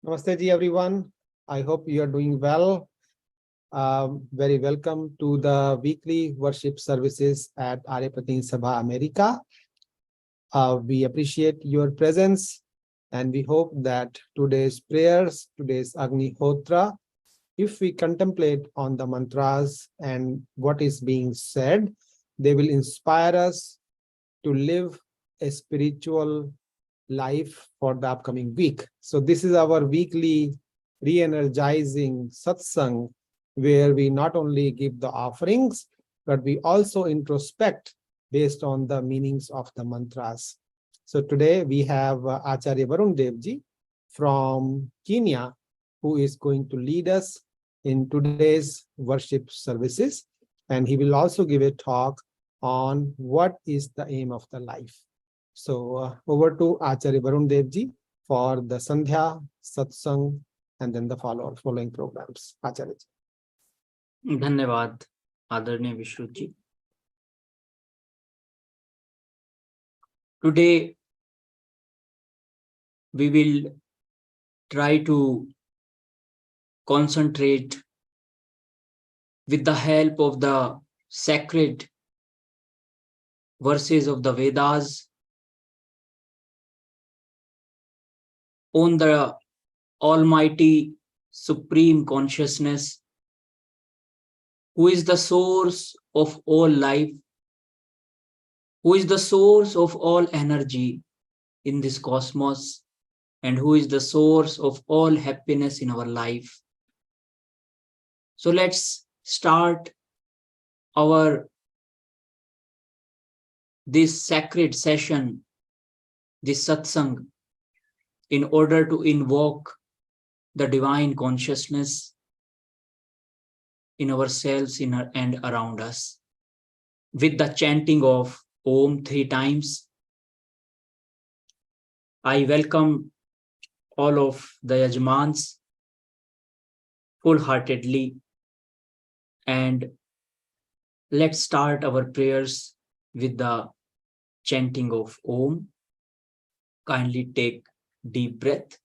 Namaste ji everyone. I hope you are doing well. Very welcome to the weekly worship services at Aryapati Sabha America. We appreciate your presence and we hope that today's prayers, today's Agni Hotra, if we contemplate on the mantras and what is being said, they will inspire us to live a spiritual life for the upcoming week. So this is our weekly re-energizing satsang, where we not only give the offerings, but we also introspect based on the meanings of the mantras. So today we have Acharya Varun Devji from Kenya, who is going to lead us in today's worship services. And he will also give a talk on what is the aim of the life. So over to Acharya Varun Devji for the Sandhya, Satsang, and then the following programs. Acharya ji. धन्यवाद आदरणीय विश्रुत जी. Today we will try to concentrate with the help of the sacred verses of the Vedas on the Almighty Supreme Consciousness, who is the source of all life, who is the source of all energy in this cosmos, and who is the source of all happiness in our life. So let's start this sacred session, this satsang, in order to invoke the divine consciousness in ourselves and around us, with the chanting of Om 3 times. I welcome all of the Yajmans full-heartedly, and Let's start our prayers with the chanting of Om. Kindly take deep breath.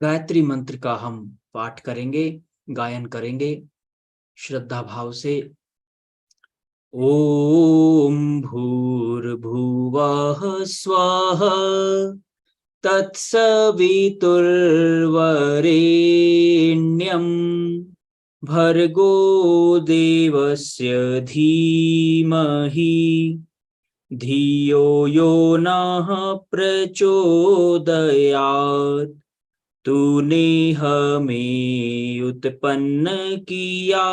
Gayatri मंत्र का हम पाठ करेंगे, गायन करेंगे श्रद्धा भाव से। ओम भूर्भुवः स्वः तत्सवितुर्वरेण्यं भर्गो देवस्य धीमहि धियो यो नः प्रचोदयात्। तूने हमें उत्पन्न किया,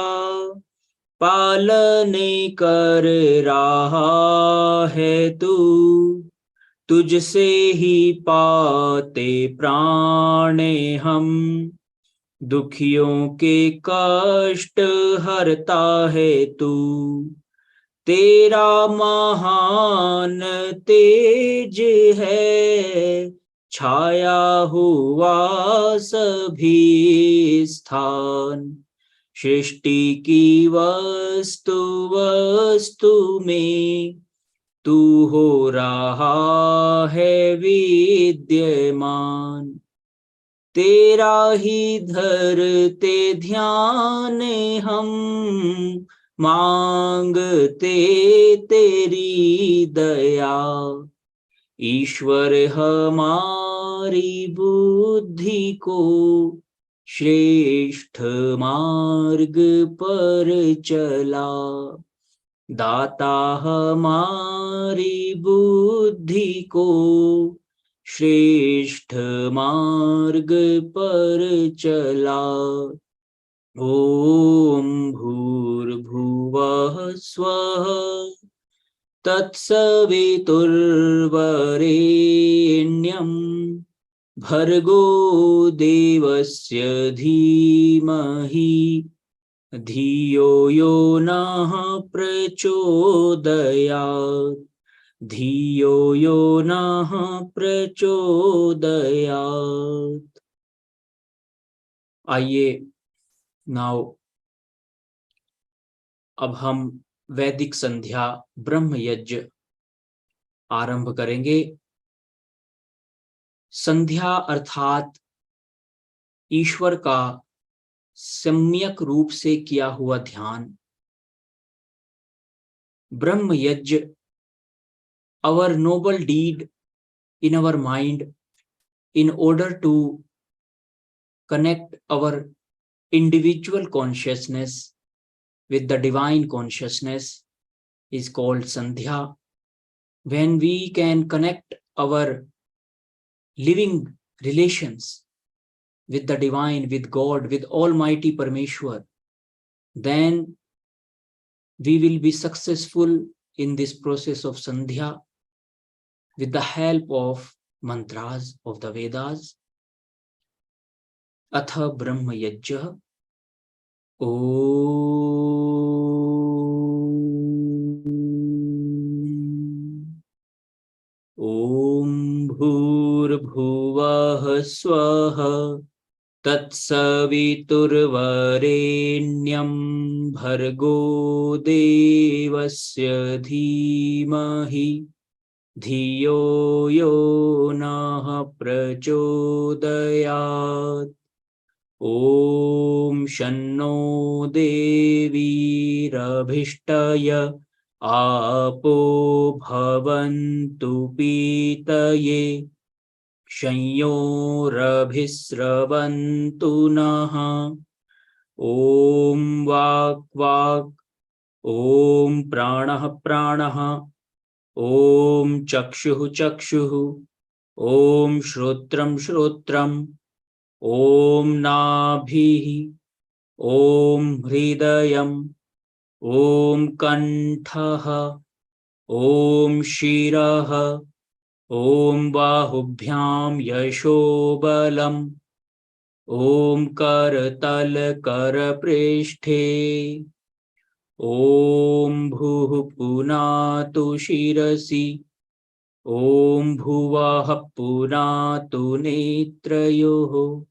पालने कर रहा है तू। तुझसे ही पाते प्राण हम, दुखियों के कष्ट हरता है तू। तेरा महान तेज है, छाया हुआ सभी स्थान। सृष्टि की वस्तु वस्तु में तू हो रहा है विद्यमान। तेरा ही धरते ध्यान हम, मांगते तेरी दया। ईश्वर हमारी बुद्धि को श्रेष्ठ मार्ग पर चला। दाता हमारी बुद्धि को श्रेष्ठ मार्ग पर चला। ओम भूर्भुवः स्वः तत्सवितुर्वरेण्यं भर्गो देवस्य धीमहि धियो यो नः प्रचोदयात्। धियो यो नः प्रचोदयात्। आइए नाउ अब हम वैदिक संध्या ब्रह्म यज्ञ आरंभ करेंगे। संध्या अर्थात ईश्वर का सम्यक रूप से किया हुआ ध्यान। ब्रह्म यज्ञ, our noble deed in our mind in order to connect our individual consciousness with the divine consciousness is called Sandhya. When we can connect our living relations with the divine, with God, with Almighty Parameshwar, then we will be successful in this process of Sandhya with the help of mantras of the Vedas. Atha Brahma Yajna. Om Bhurbhuvah Swaha तत्सवितुर्वरेण्यं भर्गो देवस्य धीमहि धियो यो नः प्रचोदयात्। ॐ शन्नो देवीरभिष्टय आपो भवन्तु पीतये संयोरभिस्रवन्तु नः। ॐ वाक् वाक् ॐ प्राणः प्राणः, ॐ चक्षुः चक्षुः, ॐ श्रोत्रं श्रोत्रम्, ॐ नाभिः, ॐ हृदयम्, ॐ कण्ठः, ॐ शिरः, ॐ बाहुभ्यां यशोबलम्, ॐ करतल करपृष्ठे, ॐ भूः पुनातु शिरसि, ॐ भुवः पुनातु नेत्रयोः,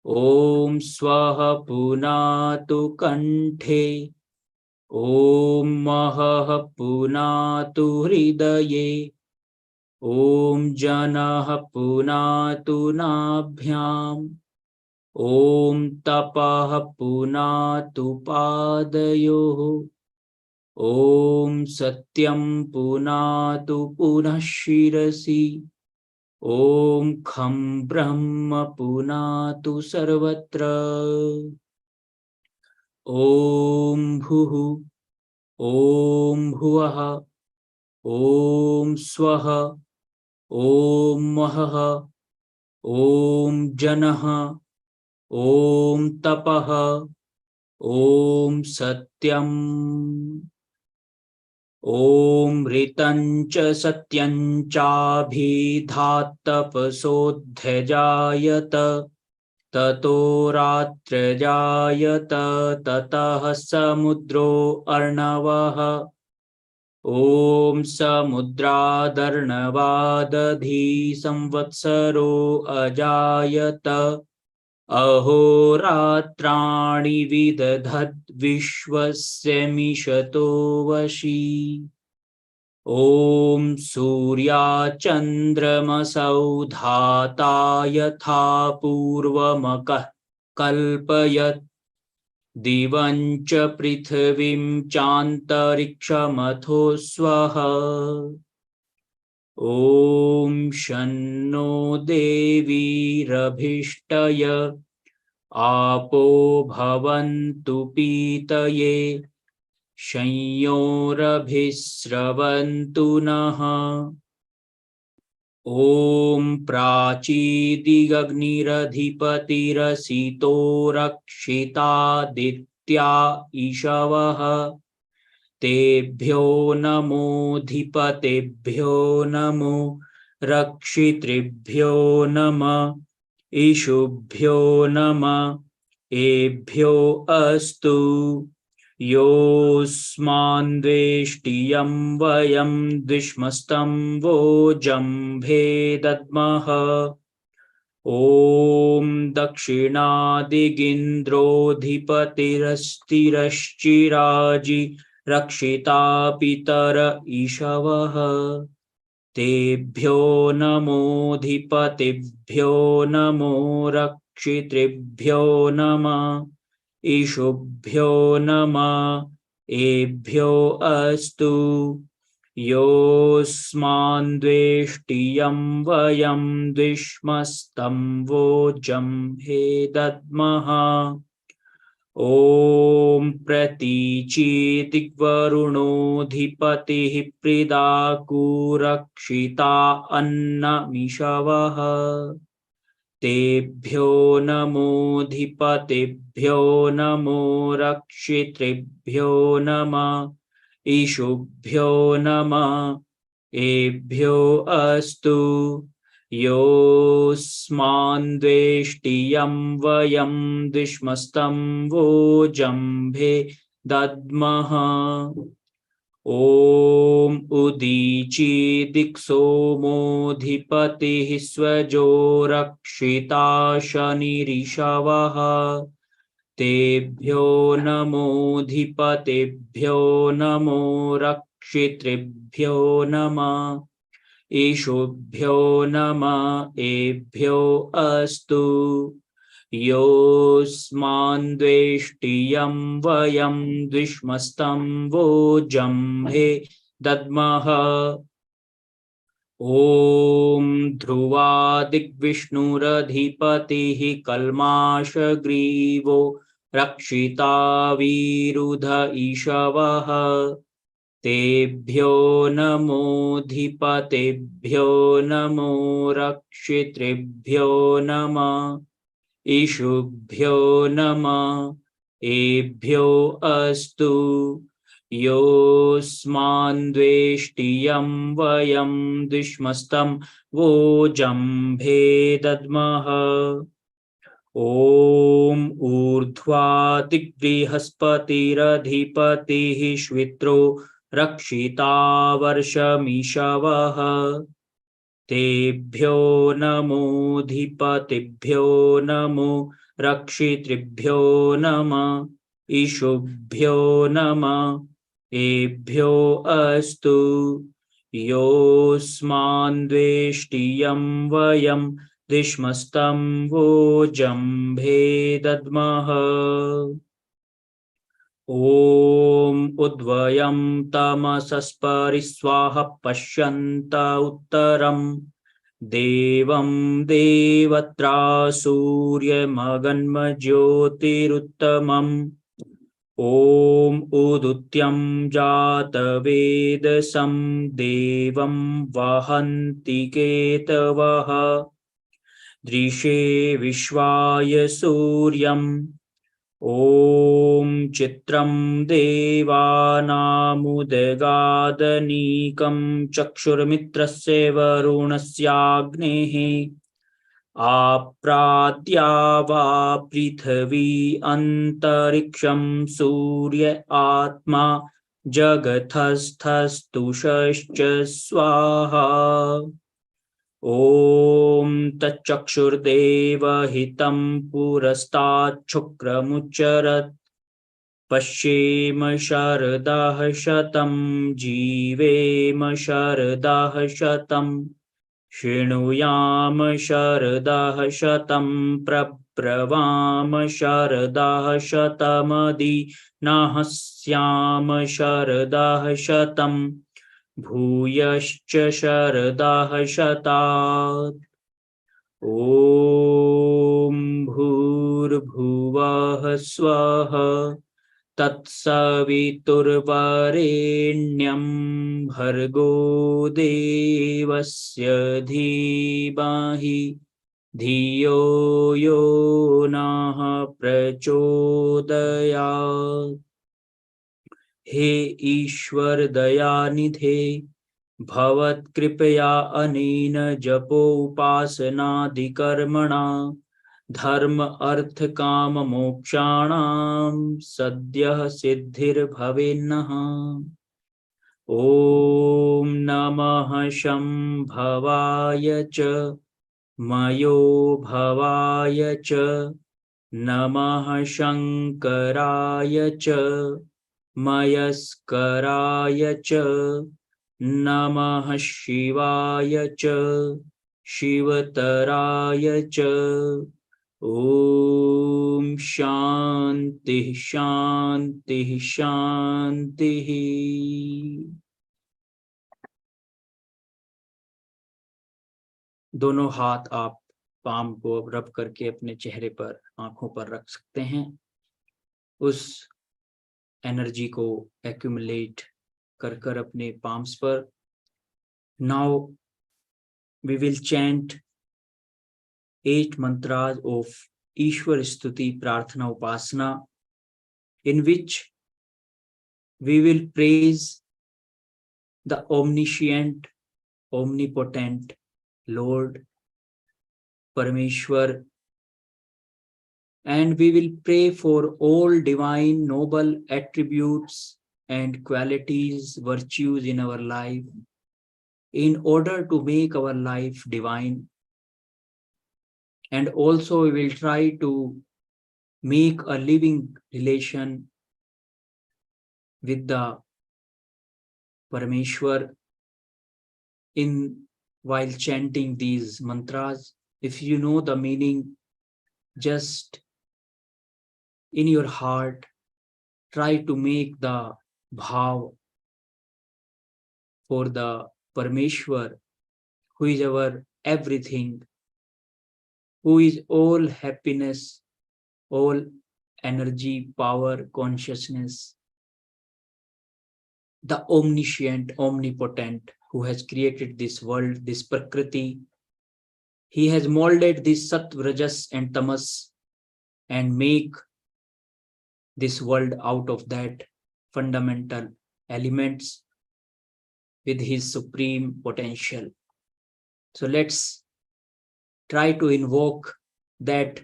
ॐ स्वः पुनातु कण्ठे, ॐ महः पुनातु हृदये, ॐ जनः पुनातु नाभ्याम्, ॐ तपः पुनातु पादयोः, ॐ सत्यं पुनातु पुनः शिरसि, ॐ खं ब्रह्म पुनातु सर्वत्र, ॐ भुः, ॐ भुवः, ॐ स्वः, ॐ महः, ॐ जनः, ॐ तपः, ॐ सत्यम्, ॐ ऋतं च सत्यं चाभिधात्तपसोऽध्यजायत, ततो रात्रजायत, ततः समुद्रो अर्णवः, ॐ समुद्रादर्णवादधी संवत्सरो अजायत, अहोरात्राणि विदधद् विश्वस्य मिषतो वशी, ॐ सूर्याचन्द्रमसौ धाता यथा पूर्वमकः कल्पयत्, दिवं च पृथिवीं चान्तरिक्षमथो स्वः, ॐ शन्नो देवीरभिष्टय, आपो भवन्तु पीतये, संयोरभिस्रवन्तु नः, ॐ प्राचीदिगग्निरधिपतिरसितो रक्षितादित्या ईशवः, तेभ्यो नमोऽधिपतेभ्यो नमो, रक्षितृभ्यो नमः, ईशुभ्यो नमः, एभ्यो अस्तु, योऽस्मान्द्वेष्टियं वयं द्विष्मस्तं वोजम्भे दद्मः, ॐ दक्षिणादिगिन्द्रोऽधिपतिरस्तिरश्चिराजि रक्षिता पितर ईशवः, तेभ्यो नमोऽधिपतिभ्यो नमो, रक्षितृभ्यो नमः, ईशुभ्यो नमः, एभ्यो अस्तु, योऽस्मान्द्वेष्टियं वयं द्विष्मस्तं वोजम्भे दद्मः, ॐ प्रतीचीदिग्वरुणोऽधिपतिः प्रीदाकुरक्षिता अन्नमिषवः, तेभ्यो नमोऽधिपतिभ्यो नमो, रक्षितृभ्यो नमः, ईशुभ्यो नमः, एभ्यो अस्तु, योऽस्मान्द्वेष्टियं वयं द्विष्मस्तं वोजम्भे दद्मः, ॐ उदीचीदिक्सोमोऽधिपतिः स्वजो रक्षिता शनिरिषवः, तेभ्यो नमोऽधिपतिभ्यो नमो, रक्षितृभ्यो नमः, ईशुभ्यो नमः, एभ्यो अस्तु, योऽस्मान्द्वेष्टियं वयं द्विष्मस्तं वोजम्भे दद्मः, ॐ ध्रुवादिग्विष्णुरधिपतिः कल्माषग्रीवो रक्षिता विरुध ईशवः तेभ्यो नमोऽधिपतेभ्यो नमो रक्षितृभ्यो नमः ईशुभ्यो नमः एभ्यो अस्तु योऽस्मान् द्वेष्टियं वयं द्विष्मस्तं वोजम्भे दद्मः ॐ ऊर्ध्वादिबृहस्पतिरधिपतिः श्वित्रो रक्षिता वर्षमीशवः तेभ्यो नमोऽधिपतिभ्यो नमो रक्षितृभ्यो नमः ईशुभ्यो नमः एभ्यो अस्तु योऽस्मान् द्वेष्टियं वयं द्विष्मस्तं वोजम्भे दद्मः ॐ उद्वयं तमसस्परिस्वाह पश्यन्त उत्तरं देवं देवत्रा सूर्यमगन्मज्योतिरुत्तमम् ॐ उदुत्यं जातवेदसं देवं वहन्ति केतवः दृशे विश्वाय सूर्यम् ॐ चित्रं देवानामुदगादनीकं चक्षुर्मित्रस्य वरुणस्याग्नेः आप्राद्या वा पृथिवी अन्तरिक्षं सूर्य आत्मा जगतस्थस्तुषश्च स्वाहा ॐ तच्चक्षुर्देवहितं पुरस्ताच्छुक्रमुच्चरत् पश्येम शरदः शतं जीवेम शरदः शतं शृणुयाम शरदः शतं प्रब्रवाम शरदः शतमदीनः स्याम शरदः शतं भूयश्च शरदः शतात् ॐ भूर्भुवः स्वः तत्सवितुर्वरेण्यं भर्गो देवस्य धीमहि धियो यो नः प्रचोदयात् हे ईश्वर दयानिधे भवत्कृपया अनेन जपोपासनादिकर्मणा धर्म अर्थ काम मोक्षाणां सद्यः सिद्धिर्भवेन्नः ॐ नमः शम्भवाय च मयो भवाय च नमः शङ्कराय च मयस्कराय च नमः शिवाय च शिवतराय च ॐ शान्तिः शान्तिः शान्तिः। दोनों हाथ आप पाम को रब करके अपने चेहरे पर आंखों पर रख सकते हैं। उस एनर्जी को एक्यूमुलेट कर कर अपने पाम्स पर। Now we will chant 8 mantras of Ishwar Stuti Prarthana Upasana, in which we will praise the omniscient, omnipotent Lord Parameshwar, and we will pray for all divine noble attributes and qualities, virtues in our life, in order to make our life divine. And also we will try to make a living relation with the Parameshwar in while chanting these mantras. If you know the meaning, just in your heart try to make the bhav for the Parameshwar, who is our everything, who is all happiness, all energy, power, consciousness, the omniscient, omnipotent, who has created this world, this Prakriti. He has molded this Sat, Rajas and Tamas and make this world out of that fundamental elements with his supreme potential. So let's try to invoke that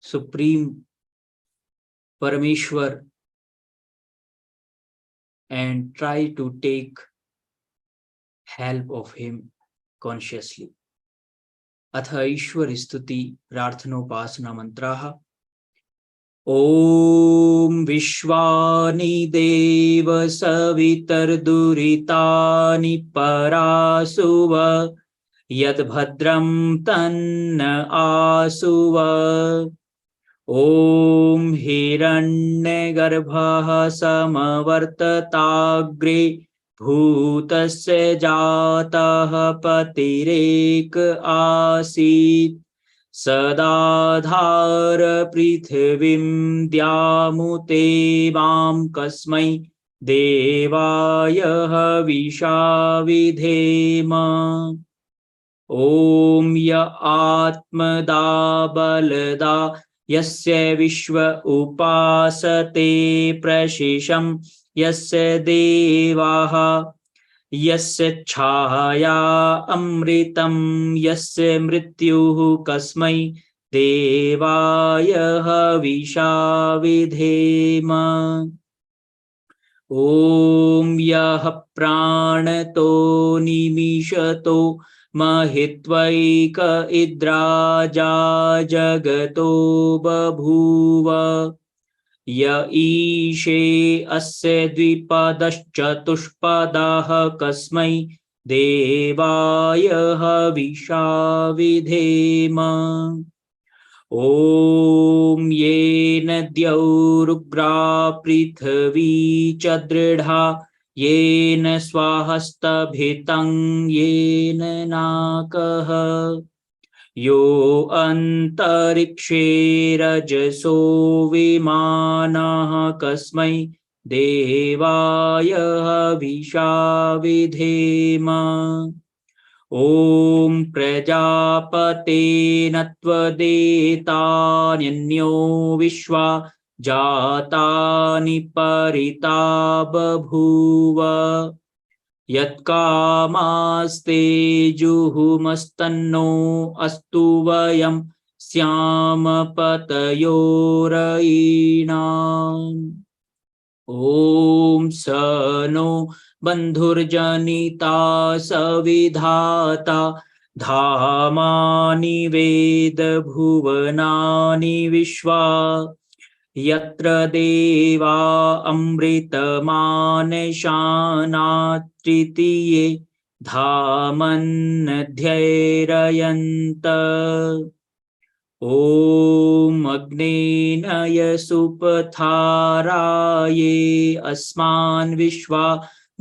supreme Parameshwar and try to take help of him consciously. अथ ईश्वर स्तुति प्रार्थनोपासना मंत्राः। ओम विश्वानि देव सवितर्दुरितानि परासुव यद्भद्रं तन्न आसुव। ओम हिरण्यगर्भः समवर्तताग्रे भूतस्य जातः पतिरेक आसीत् सदाधार पृथिवीं द्यामुते मां कस्मै देवाय हविषा विधेम। ॐ य आत्मदा बलदा यस्य विश्व उपासते प्रशिशं यस्य देवाः यस्य छाया अमृतं यस्य मृत्युः कस्मै देवाय हविषा विधेम। ॐ यः प्राणतो निमिषतो महित्वैक इद्राजा जगतो बभूव य ईशे अस्य द्विपदश्चतुष्पदः कस्मै देवाय हविषा विधेम। ॐ येन द्यौरुग्रा पृथिवी च दृढा येन स्वाहस्तभितं येन नाकः यो अन्तरिक्षे रजसो विमानः कस्मै देवाय हविषा विधेम। ॐ प्रजापतेन त्वदेतान्यन्यो विश्वा जातानि परिता बभूव यत्कामास्ते जुहुमस्तन्नो अस्तु वयं स्याम पतयोरयीणाम्। ॐ स नो बन्धुर्जनिता सविधाता धामानि वेद भुवनानि विश्वा यत्र देवा अमृतमानशानात् तृतीये धामन्नध्यैरयन्त। ॐ अग्नेनय सुपथाराये अस्मान् विश्वा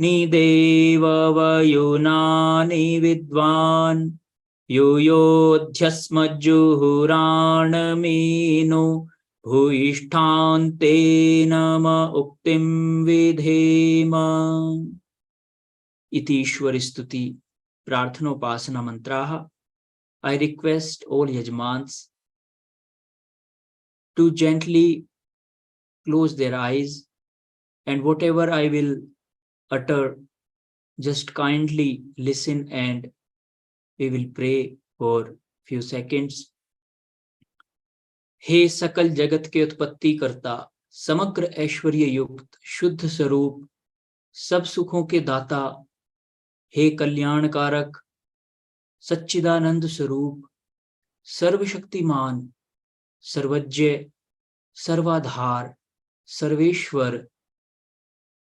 निदेववयुनानि विद्वान् यूयोध्यस्मज्जुहुराणमेनो भूयिष्ठान्ते नम उक्तिं विधेम। इति ईश्वर स्तुति प्रार्थनोपासना मंत्राः। I request all yajmans to gently close their eyes and whatever I will utter, just kindly listen and we will pray for few seconds. हे सकल जगत के उत्पत्ति करता, समग्र ऐश्वर्य युक्त शुद्ध स्वरूप, सब सुखों के दाता, हे कल्याणकारक, सच्चिदानंद स्वरूप, सर्वशक्तिमान, सर्वज्ञ, सर्वाधार, सर्वेश्वर,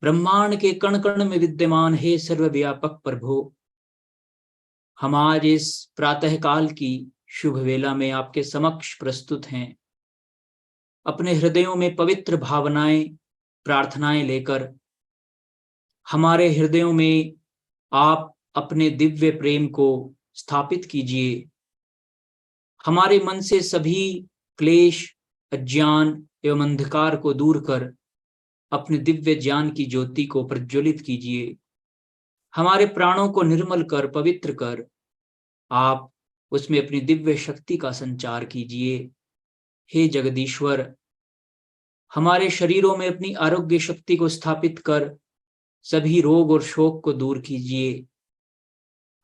ब्रह्मांड के कण कण में विद्यमान हे सर्वव्यापक प्रभु, हम आज इस प्रातःकाल की शुभ वेला में आपके समक्ष प्रस्तुत हैं, अपने हृदयों में पवित्र भावनाएं, प्रार्थनाएं लेकर। हमारे हृदयों में आप अपने दिव्य प्रेम को स्थापित कीजिए। हमारे मन से सभी क्लेश, अज्ञान एवं अंधकार को दूर कर अपने दिव्य ज्ञान की ज्योति को प्रज्वलित कीजिए। हमारे प्राणों को निर्मल कर, पवित्र कर आप उसमें अपनी दिव्य शक्ति का संचार कीजिए। हे जगदीश्वर, हमारे शरीरों में अपनी आरोग्य शक्ति को स्थापित कर सभी रोग और शोक को दूर कीजिए।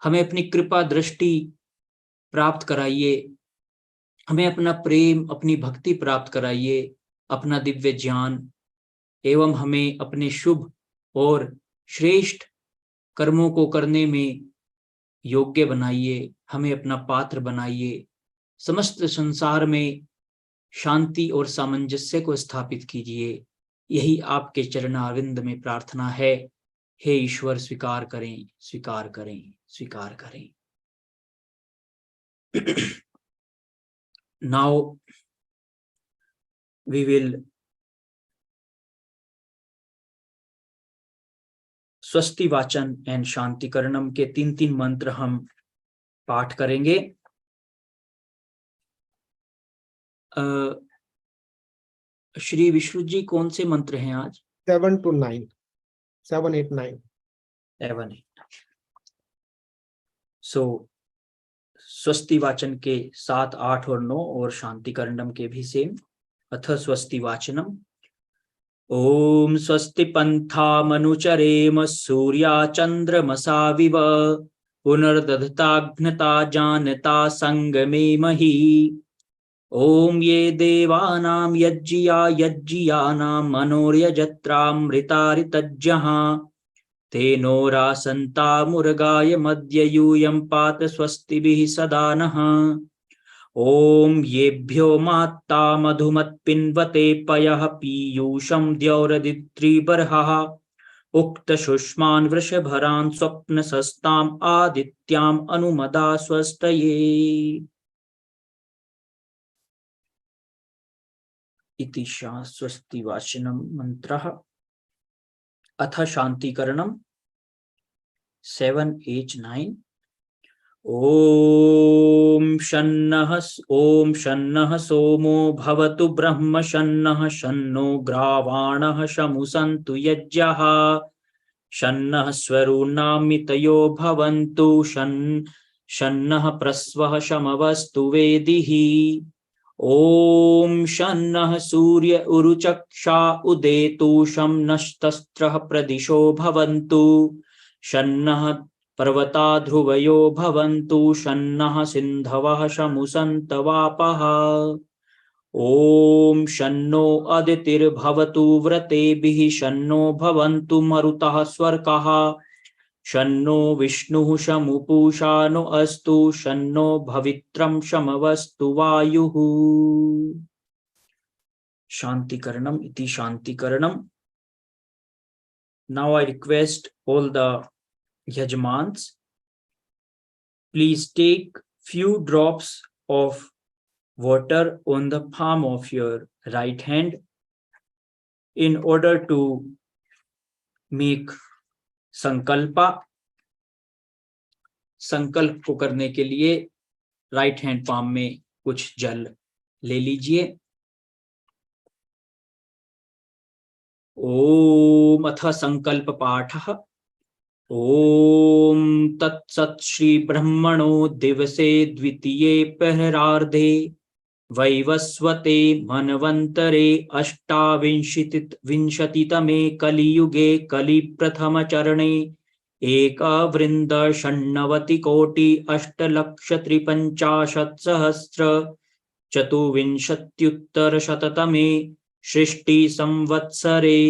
हमें अपनी कृपा दृष्टि प्राप्त कराइए, हमें अपना प्रेम, अपनी भक्ति प्राप्त कराइए, अपना दिव्य ज्ञान, एवं हमें अपने शुभ और श्रेष्ठ कर्मों को करने में योग्य बनाइए। हमें अपना पात्र बनाइए। समस्त संसार में शांति और सामंजस्य को स्थापित कीजिए। यही आपके चरणारविंद में प्रार्थना है। हे ईश्वर, स्वीकार करें, स्वीकार करें, स्वीकार करें। Now we will स्वस्ति वाचन एंड शांतिकरणम के 3-3 मंत्र हम पाठ करेंगे। श्री विष्णु जी, कौन से मंत्र हैं आज? 7 to 9, 7, 8, 9. 7, 8. सो स्वस्ति वाचन के 7, 8 और 9 और शांतिकरणम के भी सेम। अथ स्वस्ति वाचनम। ओम स्वस्ति पंथामनुचरेम सूर्या चंद्रमसाविव पुनर्दधताघ्नता जानता संगमे मही। ओम ये देवानां यज्ञियानां मनोर्यजत्रामृतारितज्ञः तेनो रासन्ता मुर्गाय मद्य यूयं पात स्वस्तिभिः सदा नः। ओम येभ्यो मात्ता मधुमत्पिन्वते पयः पीयूषं द्यौरदित्रिबर्हः उक्त शुष्मान् वृषभरान् स्वप्नसस्ताम् आदित्याम् अनुमदा स्वस्तये। इति स्वस्ति वाचनम मंत्रः। अथ शांतिकरणम 7, 8, 9। ओम शन्नः सोमो भवतु ब्रह्म शन्नः शन्नो ग्रावाणः शमुसन्तु यज्ञः शन्नः स्वरूणामितयो भवन्तु शन्नः प्रस्वः शमवस्तु वेदिः। ओम शन्नः सूर्य उरुचक्षा उदेतु शं नस्तस्त्रः प्रदिशो भवन्तु शन्नः पर्वता ध्रुवयो भवन्तु शन्नः सिन्धवः शमुसन्तवापः। ओम शन्नो अदितिर्भवतु व्रतेभिः शन्नो भवन्तु मरुतः स्वर्कः शन्नो विष्णुः शमुपूषा नो अस्तु शन्नो भवित्रं शमवस्तु वायुः। शांतिकरणम इति शांतिकरणम। Now I request all the yajmans, please take few drops of water on the palm of your right hand in order to make संकल्पा। संकल्प को करने के लिए राइट हैंड पाम में कुछ जल ले लीजिए। ओम अथ संकल्प पाठः। ओम तत्सत् श्री ब्रह्मणो दिवसे द्वितीये पहरार्धे वैवस्वते मन्वन्तरे अष्टाविंशतितमे कलियुगे कलिप्रथमचरणे एकवृन्द षण्णवतिकोटि 8,53,000 चतुर्विंशत्युत्तरशततमे सृष्टिसंवत्सरे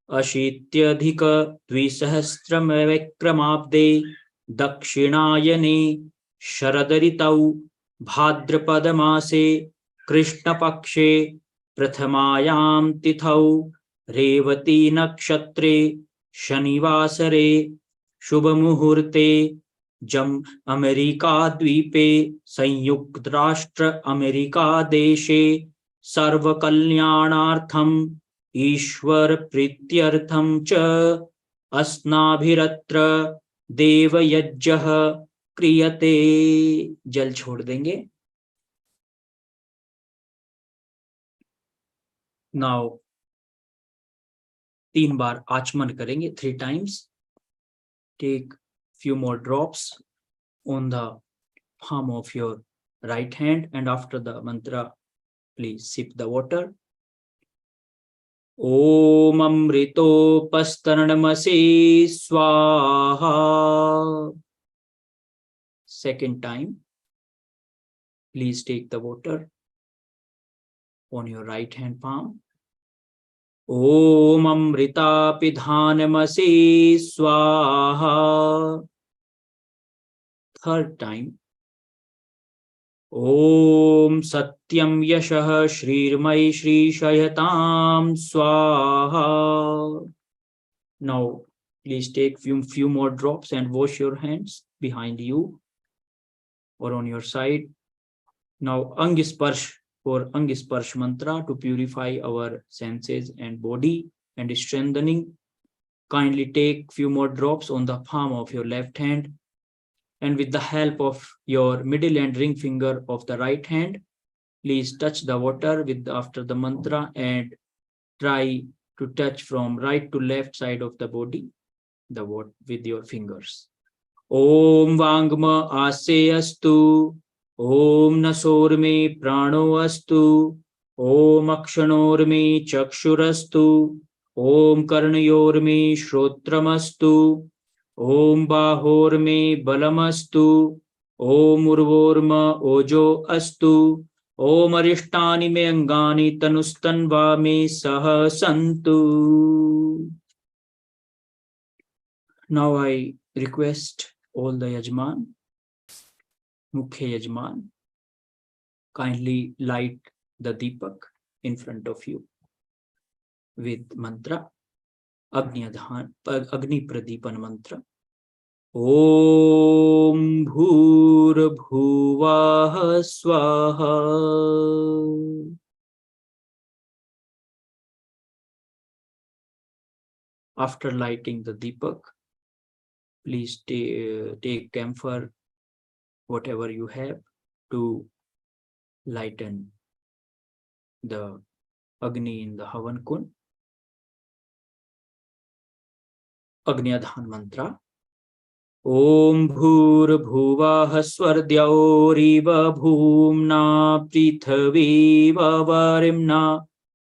80,200 दक्षिणायने शरदऋतौ भाद्रपदमासे कृष्णपक्षे प्रथमायां तिथौ रेवती नक्षत्रे शनिवासरे शुभमुहूर्ते अमेरिका द्वीपे संयुक्त राष्ट्र अमेरिका देशे सर्वकल्याणार्थम ईश्वर प्रीत्यर्थम च अस्नाभिरत्र देवयज्ञः क्रियते। जल छोड़ देंगे। नाउ 3 बार आचमन करेंगे, 3 times. Take few more drops on the palm of your right hand, and after the mantra, please sip the water. Om amritopastaranamasi swaha. Second time, please take the water on your right hand palm. Om amritapidhanamasi swaha. Third time, Om Satyam Yashah Shrirmai Shri Shayatam Swaha. Now, please take few more drops and wash your hands behind you or on your side. Now, Angisparsh for Angisparsh mantra to purify our senses and body and strengthening. Kindly take few more drops on the palm of your left hand, and with the help of your middle and ring finger of the right hand, please touch the water after the mantra and try to touch from right to left side of the body, the water with your fingers. Om Vangma Ase Astu. Om Nasor Me Prano Astu. Om Akshanor Me Chakshurastu. Om Karnayor Me Shrotram-astu. Om Bahor Me Balamastu. Om Urvorma Ojo Astu. Om Arishtani Me Angani Tanustanva Me Saha Santu. Now I request all the Yajman, Mukhya Yajman, kindly light the Deepak in front of you with mantra, Agni Pradipan mantra. Om Bhur Bhuvah Swaha. After lighting the Deepak, please take camphor, whatever you have, to lighten the Agni in the Havan Kund. Agnyadhan mantra. Om Bhur Bhuvah Swardyauriva Bhumna Prithaviva Varimna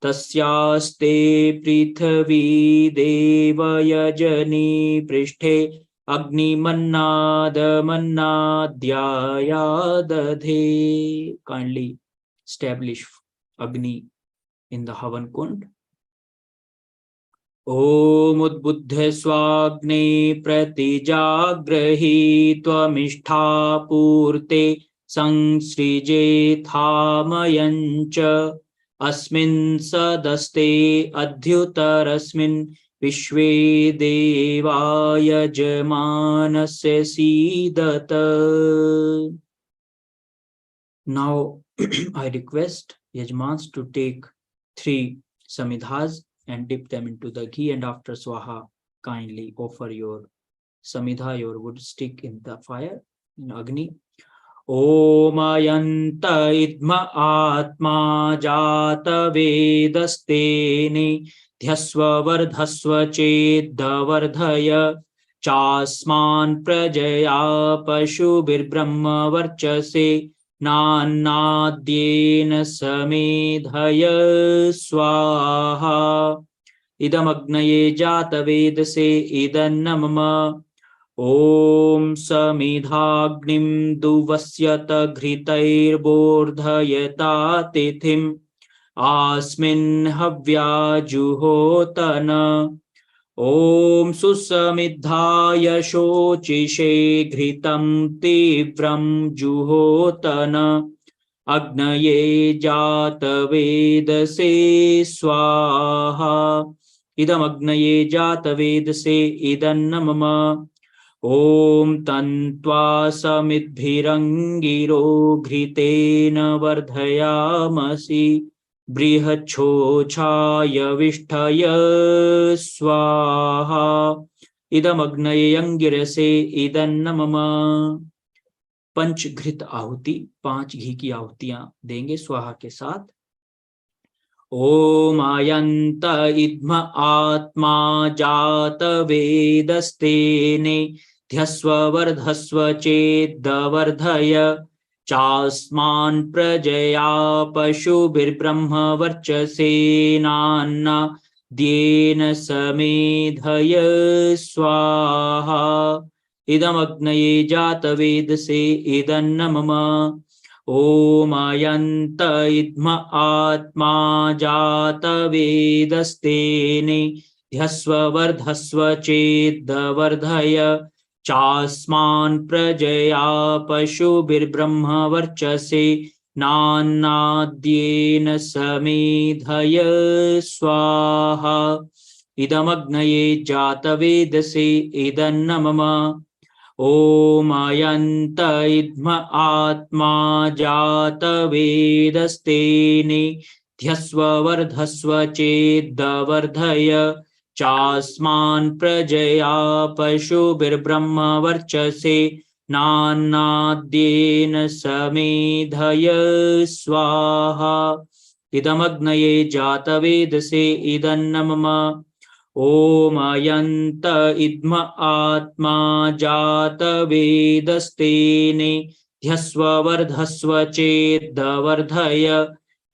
Tasyaste Prithavi Devayajani Prishthe Agni Mannada Mannadhyayadadhe. Kindly establish Agni in the Havan Kund. Om Udbuddha Swagne Pratijagrahi Tvamishtha Purte Sangsrije Thamayancha Asmin Sadaste Adhyutarasmin Vishve Devaya Jamanasya Sidata. Now I request Yajmans to take 3 samidhas and dip them into the ghee, and after swaha, kindly offer your samidha, your wood stick, in the fire, in Agni. Om Ayanta Idma Atma Jata Vedastene Dhyasva Vardhasva Chedda Vardhaya Chasman Prajaya Pashubir Brahma Varchase Nanadyena Samedhaya Swaha. Idam Agnaye Jata Vedase Idannamama. Om Samidhagnim Duvasyata Ghritair Bordhayata Tithim Asmin Havya Juhotana. Om Susamidhaya Shochishe Ghritam Tivram Juhotana. Agnaye Jata Vedase Swaha. Idam Agnaye Jata Vedase Idannamama. Om Tantva Samidbhirangiro Ghritena Vardhayamasi Brihachochaya Vishtaya Swaha. Idam Agnaye Angirase Idannamama. पंच घृत आहुति, 5 घी की आहुतियां देंगे स्वाहा के साथ. ॐ आयन्त इद्म आत्मा जात वेदस्तेने ध्यस्व वर्धस्व चेद्वर्धय चास्मान् प्रजया पशुभिर्ब्रह्म वर्चसेनान्न द्येन समेधय स्वाहा इदमग्नये जातवेदसे इदन्न मम ॐ आयन्त इद्म आत्मा जात वेदस्तेने ध्यस्व वर्धस्व चेद्वर्धय चास्मान् प्रजया पशुभिर्ब्रह्म वर्चसे नान्नाद्येन समेधय स्वाहा इदमग्नये जातवेदसे इदन्न मम ॐ आयन्त इद्म आत्मा जात वेदस्तेने ध्यस्व वर्धस्व चेद्वर्धय चास्मान् प्रजया पशुभिर्ब्रह्म वर्चसे नान्नाद्येन समेधय स्वाहा इदमग्नये जातवेदसे इदन्न मम ॐ आयन्त इद्म आत्मा जात वेदस्तेने ध्यस्व वर्धस्व चेद्वर्धय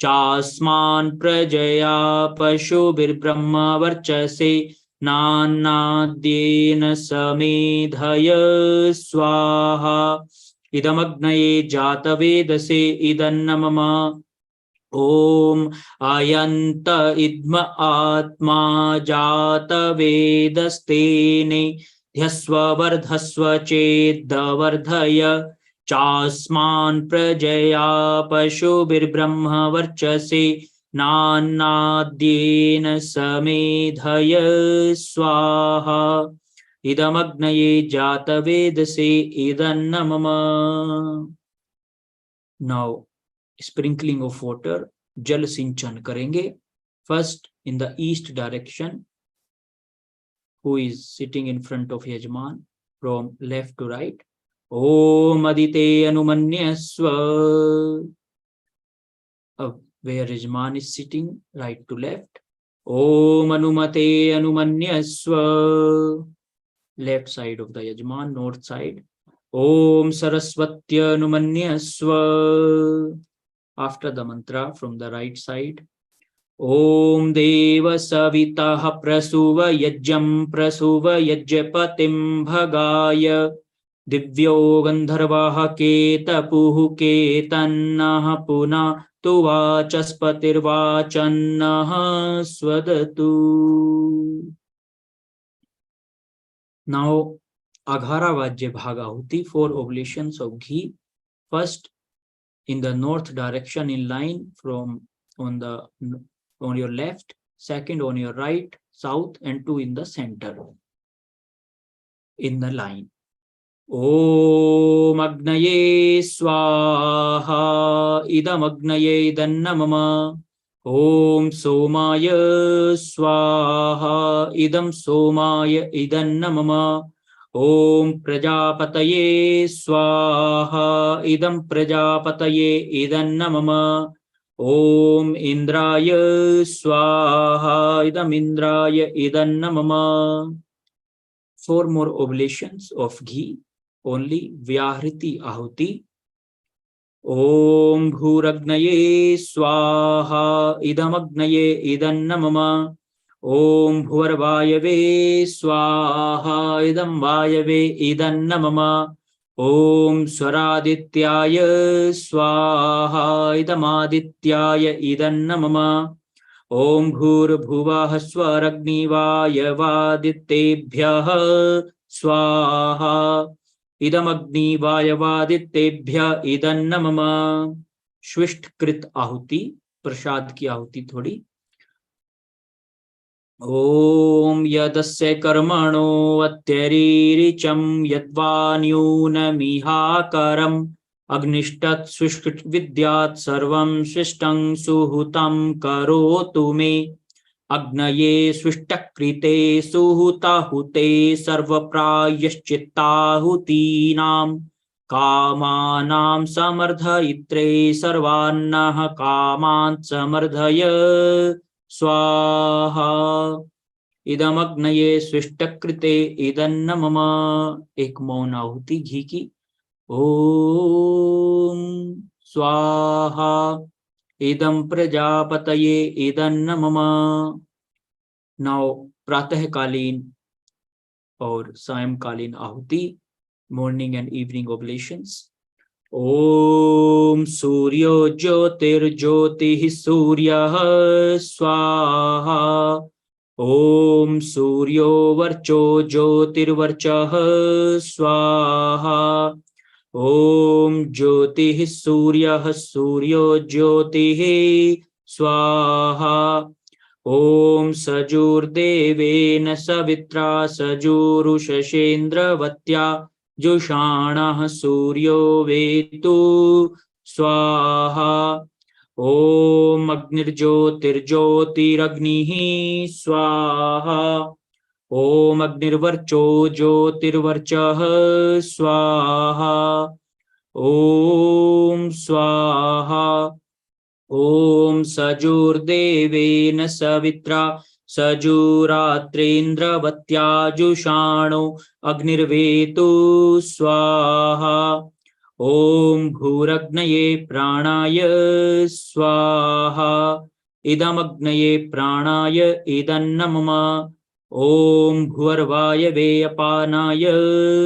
चास्मान् प्रजया पशुभिर्ब्रह्म वर्चसे नान्नाद्येन समेधय स्वाहा इदमग्नये जातवेदसे इदन्न मम ॐ आयन्त इद्म आत्मा जात वेदस्तेने ध्यस्व वर्धस्व चेद्वर्धय चास्मान् प्रजया पशुभिर्ब्रह्म वर्चसे नान्नाद्येन समेधय स्वाहा इदमग्नये जातवेदसे इदन्न मम Now sprinkling of water, jal sinchan karenge. First in the east direction, who is sitting in front of Yajman from left to right. Om adite anumanyasva, where Yajman is sitting, right to left. Om anumate anumanyasva, left side of the Yajman, north side. Om sarasvatya anumanyasva, after the mantra from the right side. Om deva savitah prasuva yajjam prasuva yajjapatim bhagaya divyo gandharvah ketapuh ketannah puna tuvachaspatirvachannah swadatu. Now Aghara Vajya Bhagahuti, 4 oblations of ghee. First in the north direction in line from on your left, second on your right, south, and 2 in the center in the line. Om Agnaye Swaha Idam Agnaye Idanna Mama. Om Somaya Swaha Idam Somaya Idanna Mama. Om Prajapataye Swaha Idam Prajapataye Idanna Mama. Om Indraya Swaha Idam Indraya Idanna Mama. 4 more oblations of ghee, only Vyahriti Ahuti. Om Bhuragnaye Swaha Idam Agnaye Idanna Mama. Om Bhuvarvayave Swaha Idam Vayave Idanna Mama. Om Swaradityaya Swaha Idam Adityaya Idanna Mama. Om Bhurabhuvah Swaragnivaayavadittebhyah Swaha Idam Agnivaayavadittebhyah Idanna Mama. Shvisht-krit ahuti, prasad ki ahuti thodi. Om yadasya karmano atyariricham yadvanyunamihakaram Agnishtat swishtit vidyat sarvam swishtam suhutam karotu me. Agnaye swishtakrite suhutahute sarvaprayaschittahutinam कामानां समर्धयित्रे सर्वान्नः कामान् समर्धय स्वाहा। इदमग्नये स्विष्टकृते इदन्न मम। एक मौन आहुति घी की। ओम स्वाहा। इदं प्रजापतये इदन्न मम। नाउ प्रातःकालीन और सायंकालीन आहुति, मॉर्निंग एंड इवनिंग ऑब्लेशंस। ओम सूर्यो ज्योतिर्ज्योतिः सूर्यः स्वाहा। ओम सूर्यो वर्चो ज्योतिर्वर्चः स्वाहा। ओम ज्योतिः सूर्यः सूर्यो ज्योतिः स्वाहा। ओम सजुर्देवेन सवित्रा सजुरुषसेन्द्रवत्या जुषाणः सूर्यो वेतु स्वाहा। ओम अग्निर्ज्योतिर्ज्योतिरग्निः स्वाहा। ओम अग्निर्वर्चो ज्योतिर्वर्चः स्वाहा। ओम स्वाहा। ओम सजुर्देवेन सवित्रा सजुरात्रेन्द्रवत्या जुषाणो अग्निर्वेतु स्वाहा। ओम भूरग्नये प्राणाय स्वाहा। इदमग्नये प्राणाय इदन्न मम। ओम भुवर्वायवे अपानाय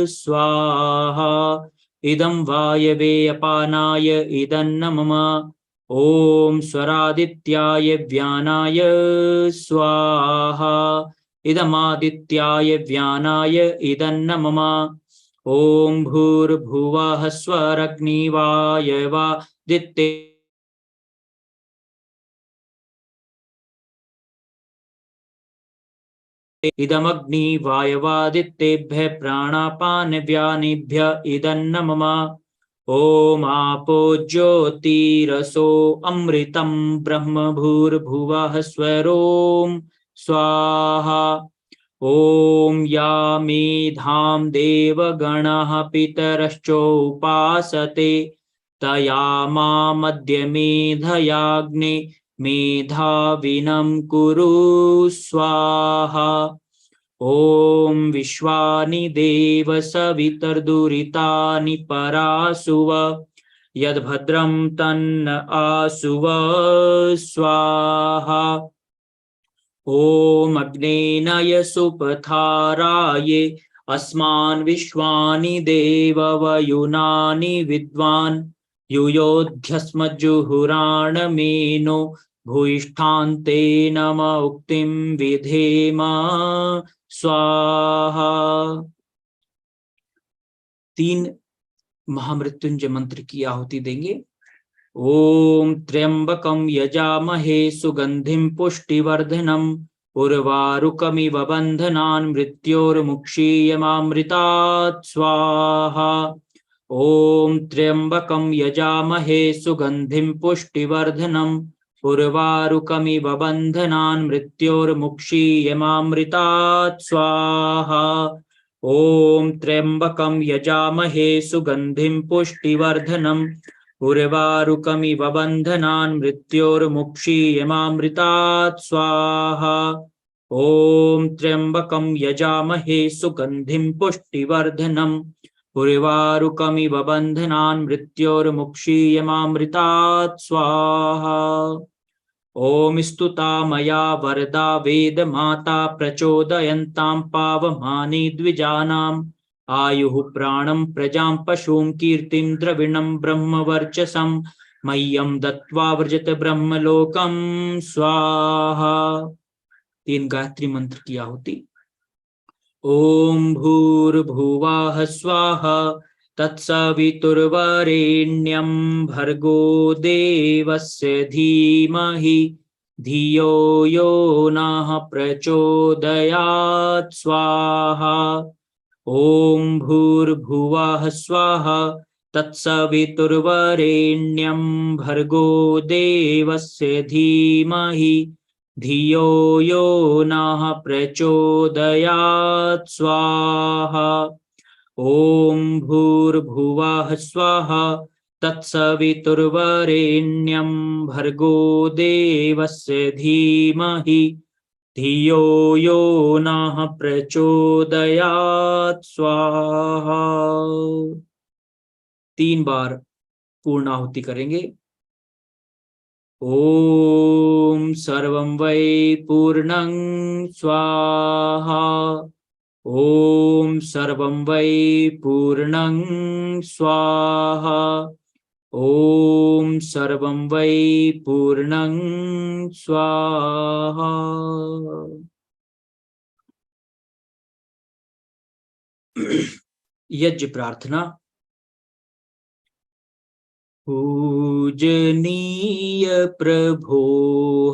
स्वाहा। इदं वायवे अपानाय इदन्न मम। ओम स्वरादित्याय व्यानाय स्वाहा। इदमादित्याय व्यानाय इदन्न मम। ओम भूर्भुवः स्वरग्निवायवादित्ये इदमग्नि वायवादित्येभ्यः प्राणापानव्यानेभ्यः इदन्न मम। ओम आपो ज्योतिरसो अमृतं ब्रह्म भूर्भुवः स्वरोम स्वाहा। ओम या मेधां देवगणः पितरश्चोपासते तया मामद्य मेधयाग्ने मेधाविनं कुरु स्वाहा। ओम विश्वानि देव सवितर्दुरितानि परासुव यद्भद्रं तन्न आसुव स्वाहा। ओम अग्नेनय सुपथाराये अस्मान् विश्वानि देववयुनानि विद्वान् युयोध्यस्मज्जुहुराणमेनो भूयिष्ठान्ते नम उक्तिं विधेम स्वाहा। 3 महामृत्युंजय मंत्र की आहुति देंगे। ओम त्र्यंबकं यजामहे सुगंधिं पुष्टिवर्धनम् उर्वारुकमिव बन्धनान् मृत्योर्मुक्षीयमामृतात् स्वाहा। ओम त्र्यंबकं यजामहे सुगंधिं पुष्टिवर्धनम् उर्वारुकमिव बन्धनान् मृत्योर्मुक्षीयमामृतात् स्वाहा। ओम त्र्यंबकं यजामहे सुगंधिं पुष्टिवर्धनम् उर्वारुकमिव बन्धनान् मृत्योर्मुक्षीयमामृतात् स्वाहा। ओम त्र्यंबकं यजामहे सुगंधिं पुष्टिवर्धनम् उर्वारुकमिव बन्धनान् मृत्योर्मुक्षीयमामृतात् स्वाहा। ओम स्तुता मया वरदा वेदमाता प्रचोदयन्तां पावमानि द्विजानाम् आयुः प्राणं प्रजां पशुं कीर्तिं द्रविणं ब्रह्मवर्चसं मह्यं दत्त्वा व्रजत ब्रह्मलोकं स्वाहा। 3 गायत्री मंत्र की आहुति। ओम भूर्भुवः स्वाहा तत्सवितुर्वरेण्यं भर्गो देवस्य धीमहि धियो यो नः प्रचोदयात् स्वाहा। ओम भूर्भुवः स्वाहा तत्सवितुर्वरेण्यं भर्गो देवस्य धीमहि धियो यो नः प्रचोदयात् स्वाहा। ॐ भूर्भुवः स्वाहा तत्सवितुर्वरेण्यं भर्गो देवस्य धीमहि धियो यो नः प्रचोदयात् स्वाहा। 3 बार पूर्णाहुति करेंगे। ॐ सर्वं वै पूर्णं स्वाहा। ॐ सर्वं वै पूर्णं स्वाहा। ॐ सर्वं वै पूर्णं स्वाहा। यज्ञ प्रार्थना। पूजनीय प्रभो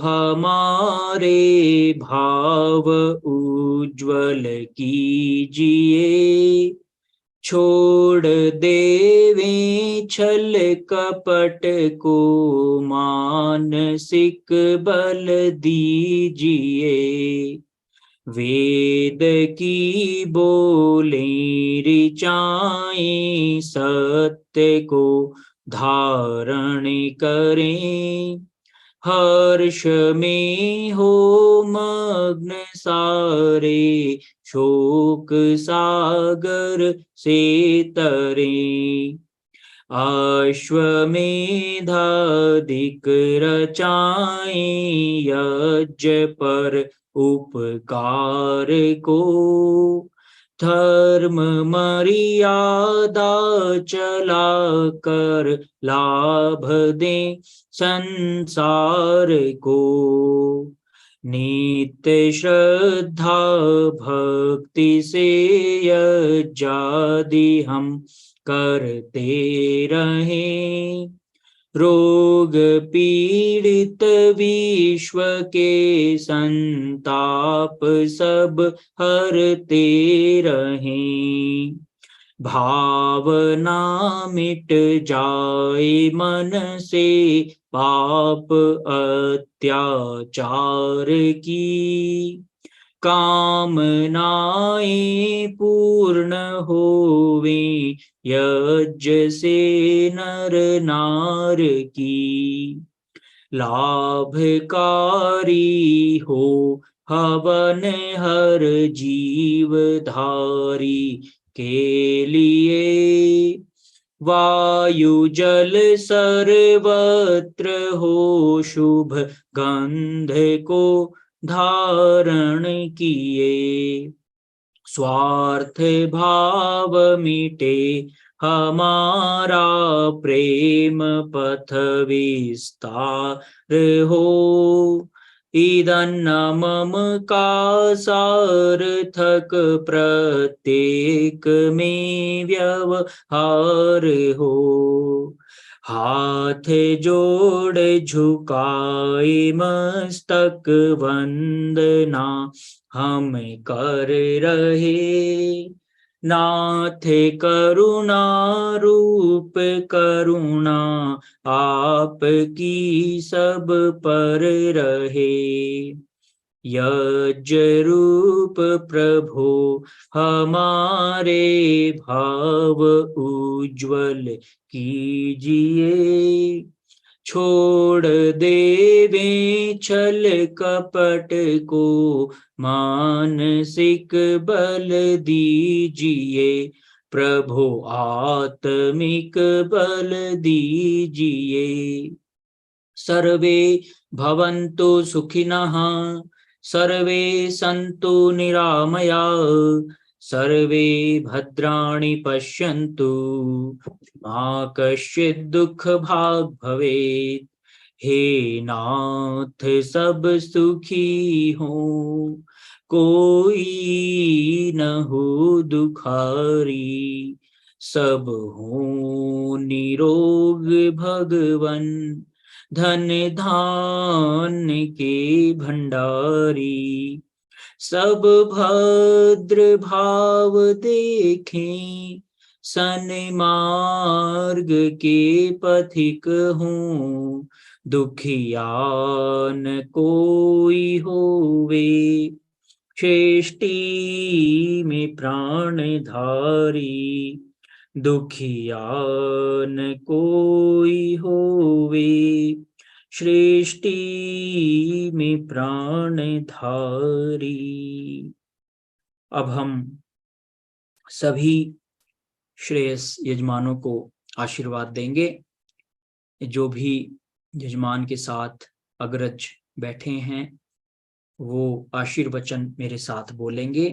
हमारे भाव उज्ज्वल कीजिए, छोड़ देवे छल कपट को मानसिक बल दीजिए। वेद की बोले ऋचाएं सत्य को धारण करें, हर्ष में हो मग्न सारे शोक सागर से तरें। अश्वमेधाधिक रचाएं यज्ञ पर उपकार को, धर्म मर्यादा चला कर लाभ दें संसार को। नित्य श्रद्धा भक्ति से यज्ञादि हम करते रहें, रोग पीड़ित विश्व के संताप सब हरते रहें। भावना मिट जाए मन से पाप अत्याचार की, कामनाएं पूर्ण होवे यज्ञ से नर नार की। लाभकारी हो हवन हर जीवधारी के लिए, वायु जल सर्वत्र हो शुभ गंध को धारण किए। स्वार्थ भाव मिटे हमारा प्रेम पथ विस्तार हो, इदन्न मम का सार्थक प्रत्येक में व्यवहार हो। हाथ जोड़ झुकाए मस्तक वंदना हम कर रहे, नाथ करुणा रूप करुणा आपकी सब पर रहे। यज्ञ रूप प्रभु हमारे भाव उज्ज्वल कीजिए, छोड़ देवे छल कपट को मानसिक बल दीजिए। प्रभु आत्मिक बल दीजिए। सर्वे भवन्तु सुखिनः, सर्वे सन्तु निरामयाः, सर्वे भद्राणि पश्यन्तु, मा कश्चित् दुःख भाग् भवेत्। हे नाथ सब सुखी हो, कोई न हो दुखारी, सब हो निरोग भगवन, धन धान्य के भंडारी। सब भद्र भाव देखें, सन्मार्ग के पथिक हों, दुखिया न कोई होवे, सृष्टि में प्राण धारी, दुखिया न कोई होवे। सृष्टि में प्राण धारी। अब हम सभी श्रेयस यजमानों को आशीर्वाद देंगे। जो भी यजमान के साथ अग्रज बैठे हैं वो आशीर्वचन मेरे साथ बोलेंगे।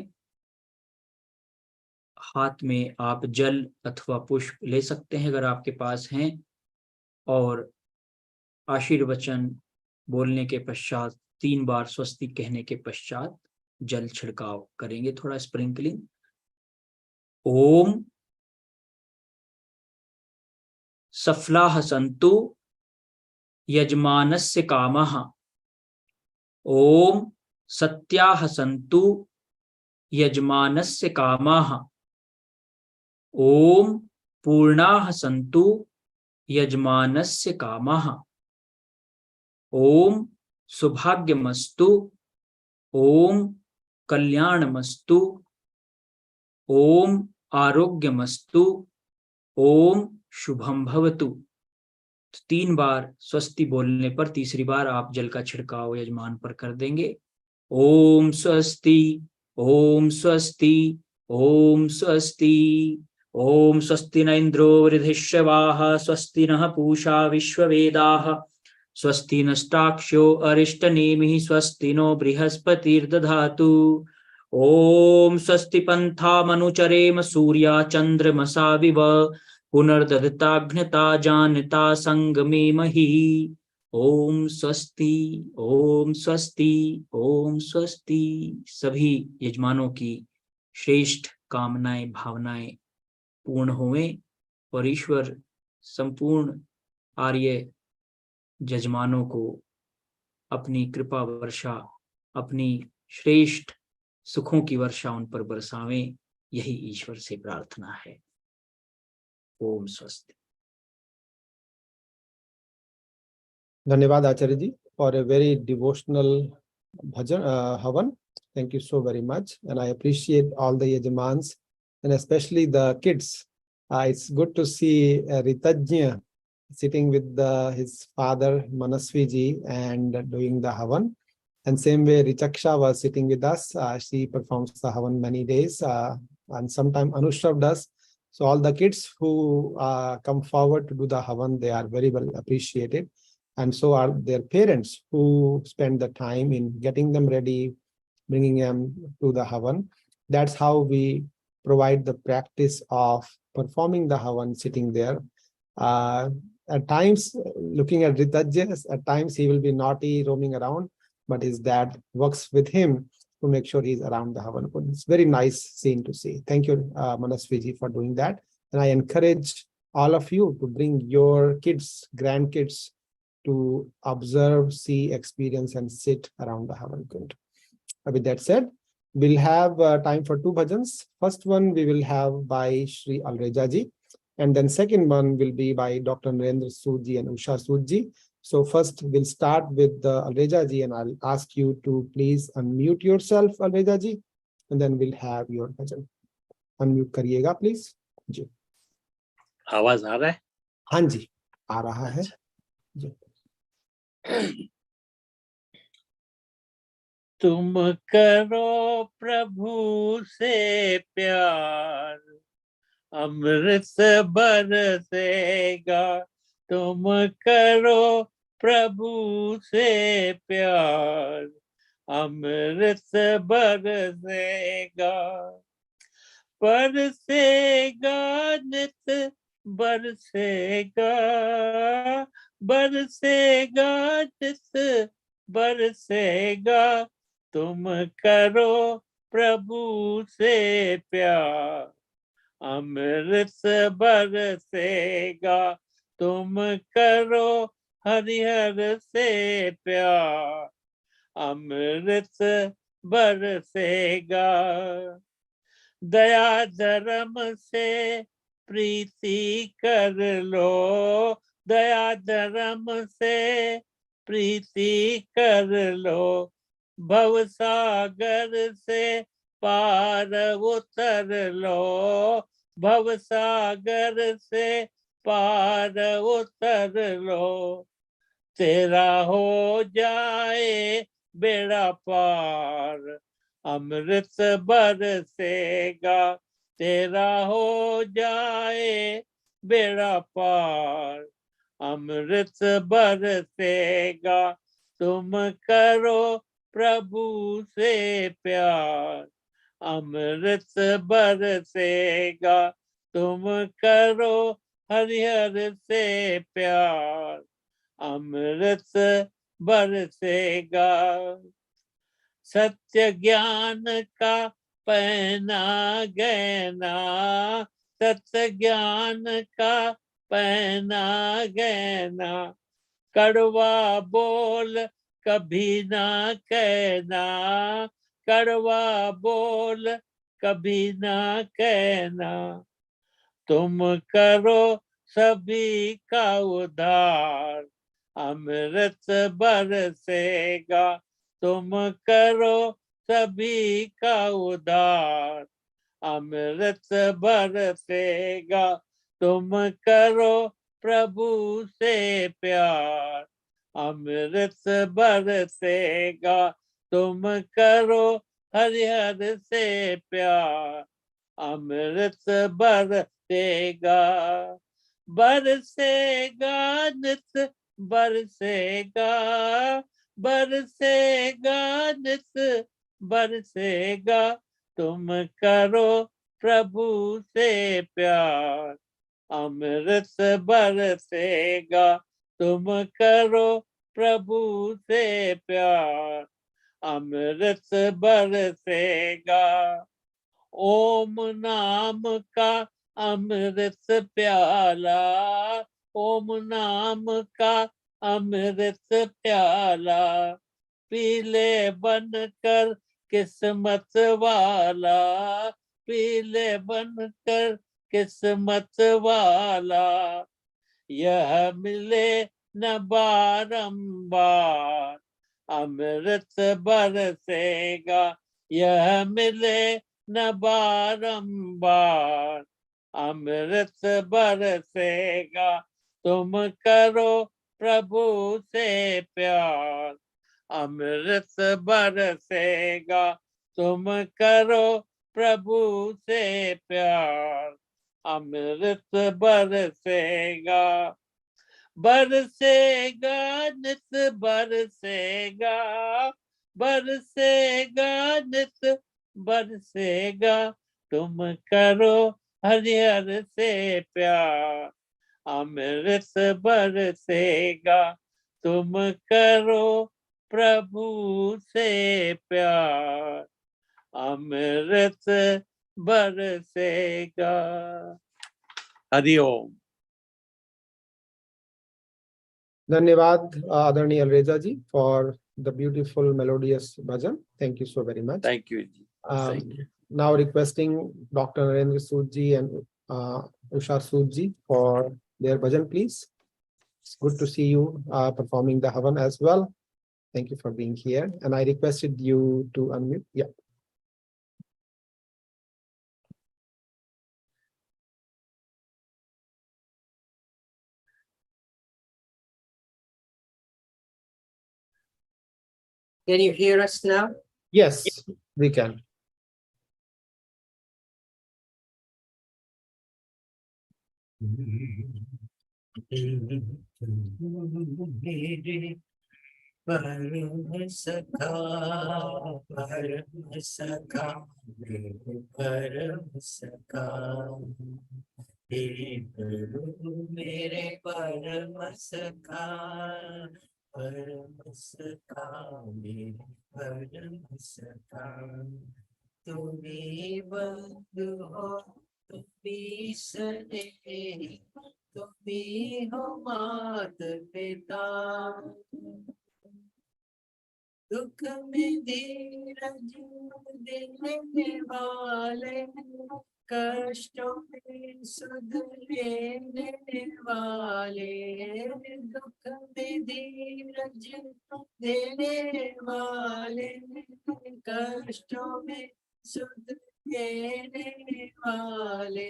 हाथ में आप जल अथवा पुष्प ले सकते हैं अगर आपके पास हैं, और आशीर्वचन बोलने के पश्चात 3 बार स्वस्ति कहने के पश्चात जल छिड़काव करेंगे, थोड़ा स्प्रिंकलिंग। ओम सफलाः सन्तु यजमानस्य कामः। ओम सत्याः सन्तु यजमानस्य कामाः। ओम पूर्णाः सन्तु यजमानस्य कामाः। ओम सौभाग्यमस्तु। ओम कल्याणमस्तु। ओम आरोग्यमस्तु। ओम शुभम भवतु। 3 बार स्वस्ति बोलने पर तीसरी बार आप जल का छिड़काव यजमान पर कर देंगे। ओम स्वस्ति, ओम स्वस्ति, ओम स्वस्ति। ओम स्वस्ति न इंद्रो वृधिश्रवाः, स्वस्ति नः पूषा विश्ववेदाः, स्वस्ति नष्टाक्ष्यो अरिष्टनेमिः, स्वस्ति नो बृहस्पतिर्दधातु। ओम स्वस्ति पन्थामनुचरेम सूर्या चन्द्रमसाविव, पुनर्दधताघ्नता जानता संगमे मही। ओम स्वस्ति, ओम स्वस्ति, ओम स्वस्ति। सभी यजमानों की श्रेष्ठ कामनाएं भावनाएं पूर्ण होवें और ईश्वर संपूर्ण आर्य यजमानों को अपनी कृपा वर्षा, अपनी श्रेष्ठ सुखों की वर्षा उन पर बरसावें। यही ईश्वर से प्रार्थना है। ओम स्वस्ति। धन्यवाद आचार्य जी for a very devotional bhajan havan. Thank you so very much, and I appreciate all the yajamans and especially the kids. It's good to see Ritajnya sitting with his father Manasvi ji and doing the havan. And same way Richaksha was sitting with us. She performs the havan many days, and sometime Anushrav does. So all the kids who come forward to do the havan, they are very well appreciated. And so are their parents who spend the time in getting them ready, bringing them to the havan. That's how we provide the practice of performing the havan sitting there. At times, looking at Ritajya, at times he will be naughty, roaming around, but his dad works with him to make sure he's around the havan. It's very nice scene to see. Thank you, Manasviji, for doing that. And I encourage all of you to bring your kids, grandkids, to observe, see, experience, and sit around the Havan Kund. With that said, we'll have time for 2 bhajans. First one we will have by Shri Alreja ji, and then second one will be by Dr. Narendra Sood ji and Usha Sood ji. So first we'll start with Alreja ji, and I'll ask you to please unmute yourself, Alreja ji, and then we'll have your bhajan. Unmute करिएगा please. जी. आवाज आ रहा है? हाँ जी, आ रहा है जी. तुम करो प्रभु से प्यार, अमृत बरसेगा। तुम करो प्रभु से प्यार, अमृत बरसेगा। बरसेगा नित बरसेगा, बरसेगा नित बरसेगा। तुम करो प्रभु से प्यार, अमृत बरसेगा। तुम करो हरिहर से प्यार, अमृत बरसेगा। दया धर्म से प्रीति कर लो, दया धर्म से प्रीति कर लो। भव सागर से पार उतर लो, भव सागर से पार उतर लो, तेरा हो जाए बेड़ा पार, अमृत बरसेगा, तेरा हो जाए बेड़ा पार, अमृत बरसेगा, तुम करो प्रभु से प्यार, अमृत बरसेगा, तुम करो हरिहर से प्यार, अमृत बरसेगा, सत्य ज्ञान का पहना गहना, सत्य ज्ञान का पहना गहना, कड़वा बोल कभी ना कहना, कड़वा बोल कभी ना कहना, तुम करो सभी का उद्धार, अमृत बरसेगा, तुम करो सभी का उद्धार, अमृत बरसेगा, तुम करो प्रभु से प्यार, अमृत बरसेगा, तुम करो हरिहर से प्यार, अमृत बरसेगा, बरसेगा नित बरसेगा, बरसेगा नित बरसेगा, तुम करो प्रभु से प्यार, अमृत बरसेगा, तुम करो प्रभु से प्यार, अमृत बरसेगा, ओम नाम का अमृत प्याला, ओम नाम का अमृत प्याला, पीले बनकर किस्मत वाला, पीले बनकर किस्मत वाला, यह मिले न बारंबार, अमृत बरसेगा, यह मिले न बारंबार, अमृत बरसेगा, तुम करो प्रभु से प्यार, अमृत बरसेगा, तुम करो प्रभु से प्यार, अमृत बरसेगा, बरसेगा नित बरसेगा, बरसेगा नित बरसेगा, तुम करो हरिहर से प्यार, अमृत बरसेगा, तुम करो प्रभु से प्यार, अमृत बरसेगा। हरि ओम। धन्यवाद आदरणीय अलरेजा जी for the beautiful melodious bhajan. Thank you so very much. Thank you ji. Thank you. Now requesting Dr. Narendra Sood ji and Usha Sood ji for their bhajan, please. It's good to see you performing the Havan as well. Thank you for being here. And I requested you to unmute. Yeah. Can you hear us now? Yes, we can. परम सखा परम सखा परम सखा, हे प्रभु मेरे परम सखा, परम सखा मेरे परम सखा, तुम्ही बंधु हो तुम्ही सने, तुम्ही हो मात पिता, दुख में धीरज देने वाले, कष्टों में सुध लेने वाले, दुख में धीरज देने वाले, कष्टों में सुध देने वाले,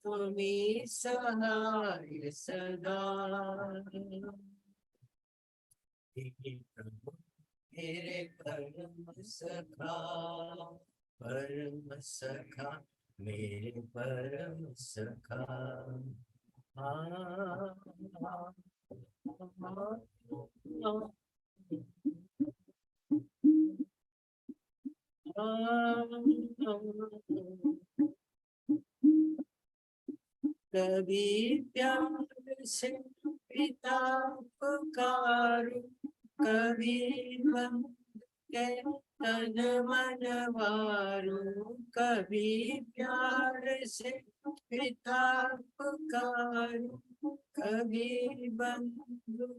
तुम्हीं सहाय सदा। हे प्रभु मेरे परम सखा, परम सखा मेरे परम सखा। कभी प्यार से पिता पुकारूं, कभी बंद के तन मन वारूं, कभी प्यार से पिता पुकारूं, कभी बंद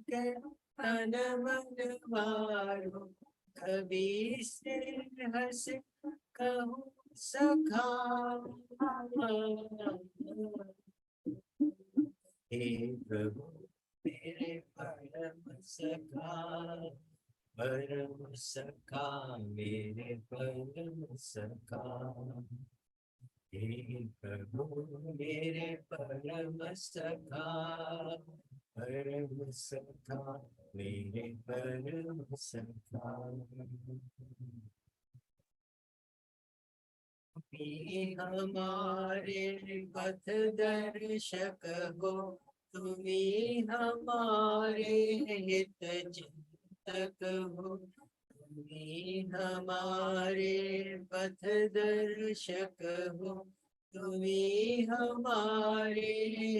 के तन मन वारूं, कभी से हंस कहूँ सखा। हे प्रभु मेरे परम सखा, परम सखा मेरे परम सखा। हे प्रभु मेरे परम सखा, परम सखा मेरे परम सखा। तुम्हीं हमारे पथ दर्शक हो, तुम्हीं हमारे हित चिंतक हो, तुम्हीं हमारे पथ दर्शक हो, तुम्हीं हमारे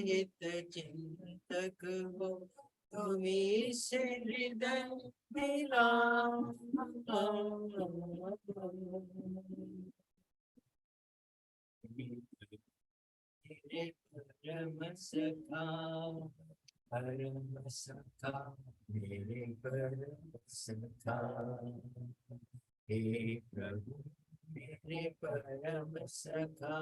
हित चिंतक हो, तुम्हीं से हृदय मिला। मेरे परम सखा, परम सखा मेरे परम सखा। हे प्रभु मेरे परम सखा,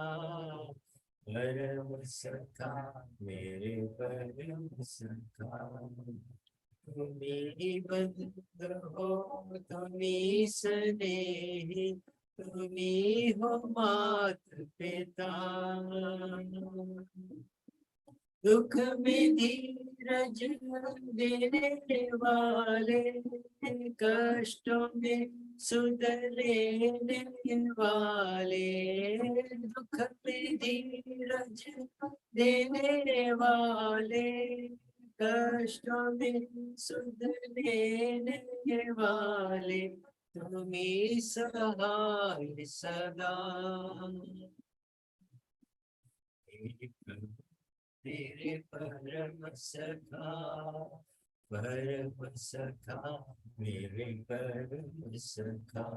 परम सखा मेरे परम सखा। तुम्हीं बंधु हो तुम्हीं स्नेही, तुम्हीं हो मात पिता, दुख में धीरज देने वाले, कष्टों में सुध लेने वाले, दुख में धीरज देने वाले, कष्टों में सुध लेने वाले, तुम्हीं सहाय सदा। हे प्रभु तेरे परम सखा, परम सखा मेरे परम सखा।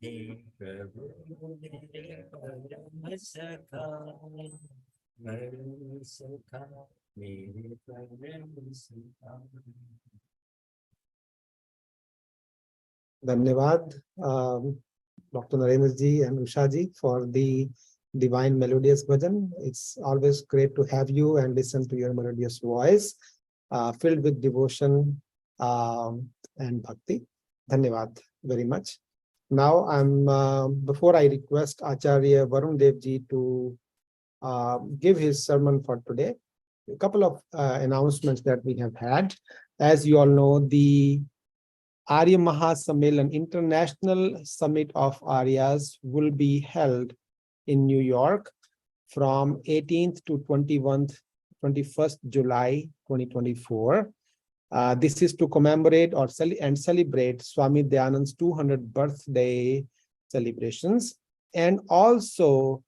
हे प्रभु मेरे परम सखा, परम सखा मेरे परम सखा। धन्यवाद Dr. Narendra ji and Usha ji for the divine melodious bhajan. It's always great to have you and listen to your melodious voice, filled with devotion and bhakti. Dhanyavad very much. Now before I request Acharya Varun Dev ji to give his sermon for today, a couple of announcements that we have had. As you all know, the Arya Mahasammelan International Summit of Aryas will be held in New York from 18th to 21st July 2024. This is to commemorate and celebrate Swami Dayanand's 200th birthday celebrations, and also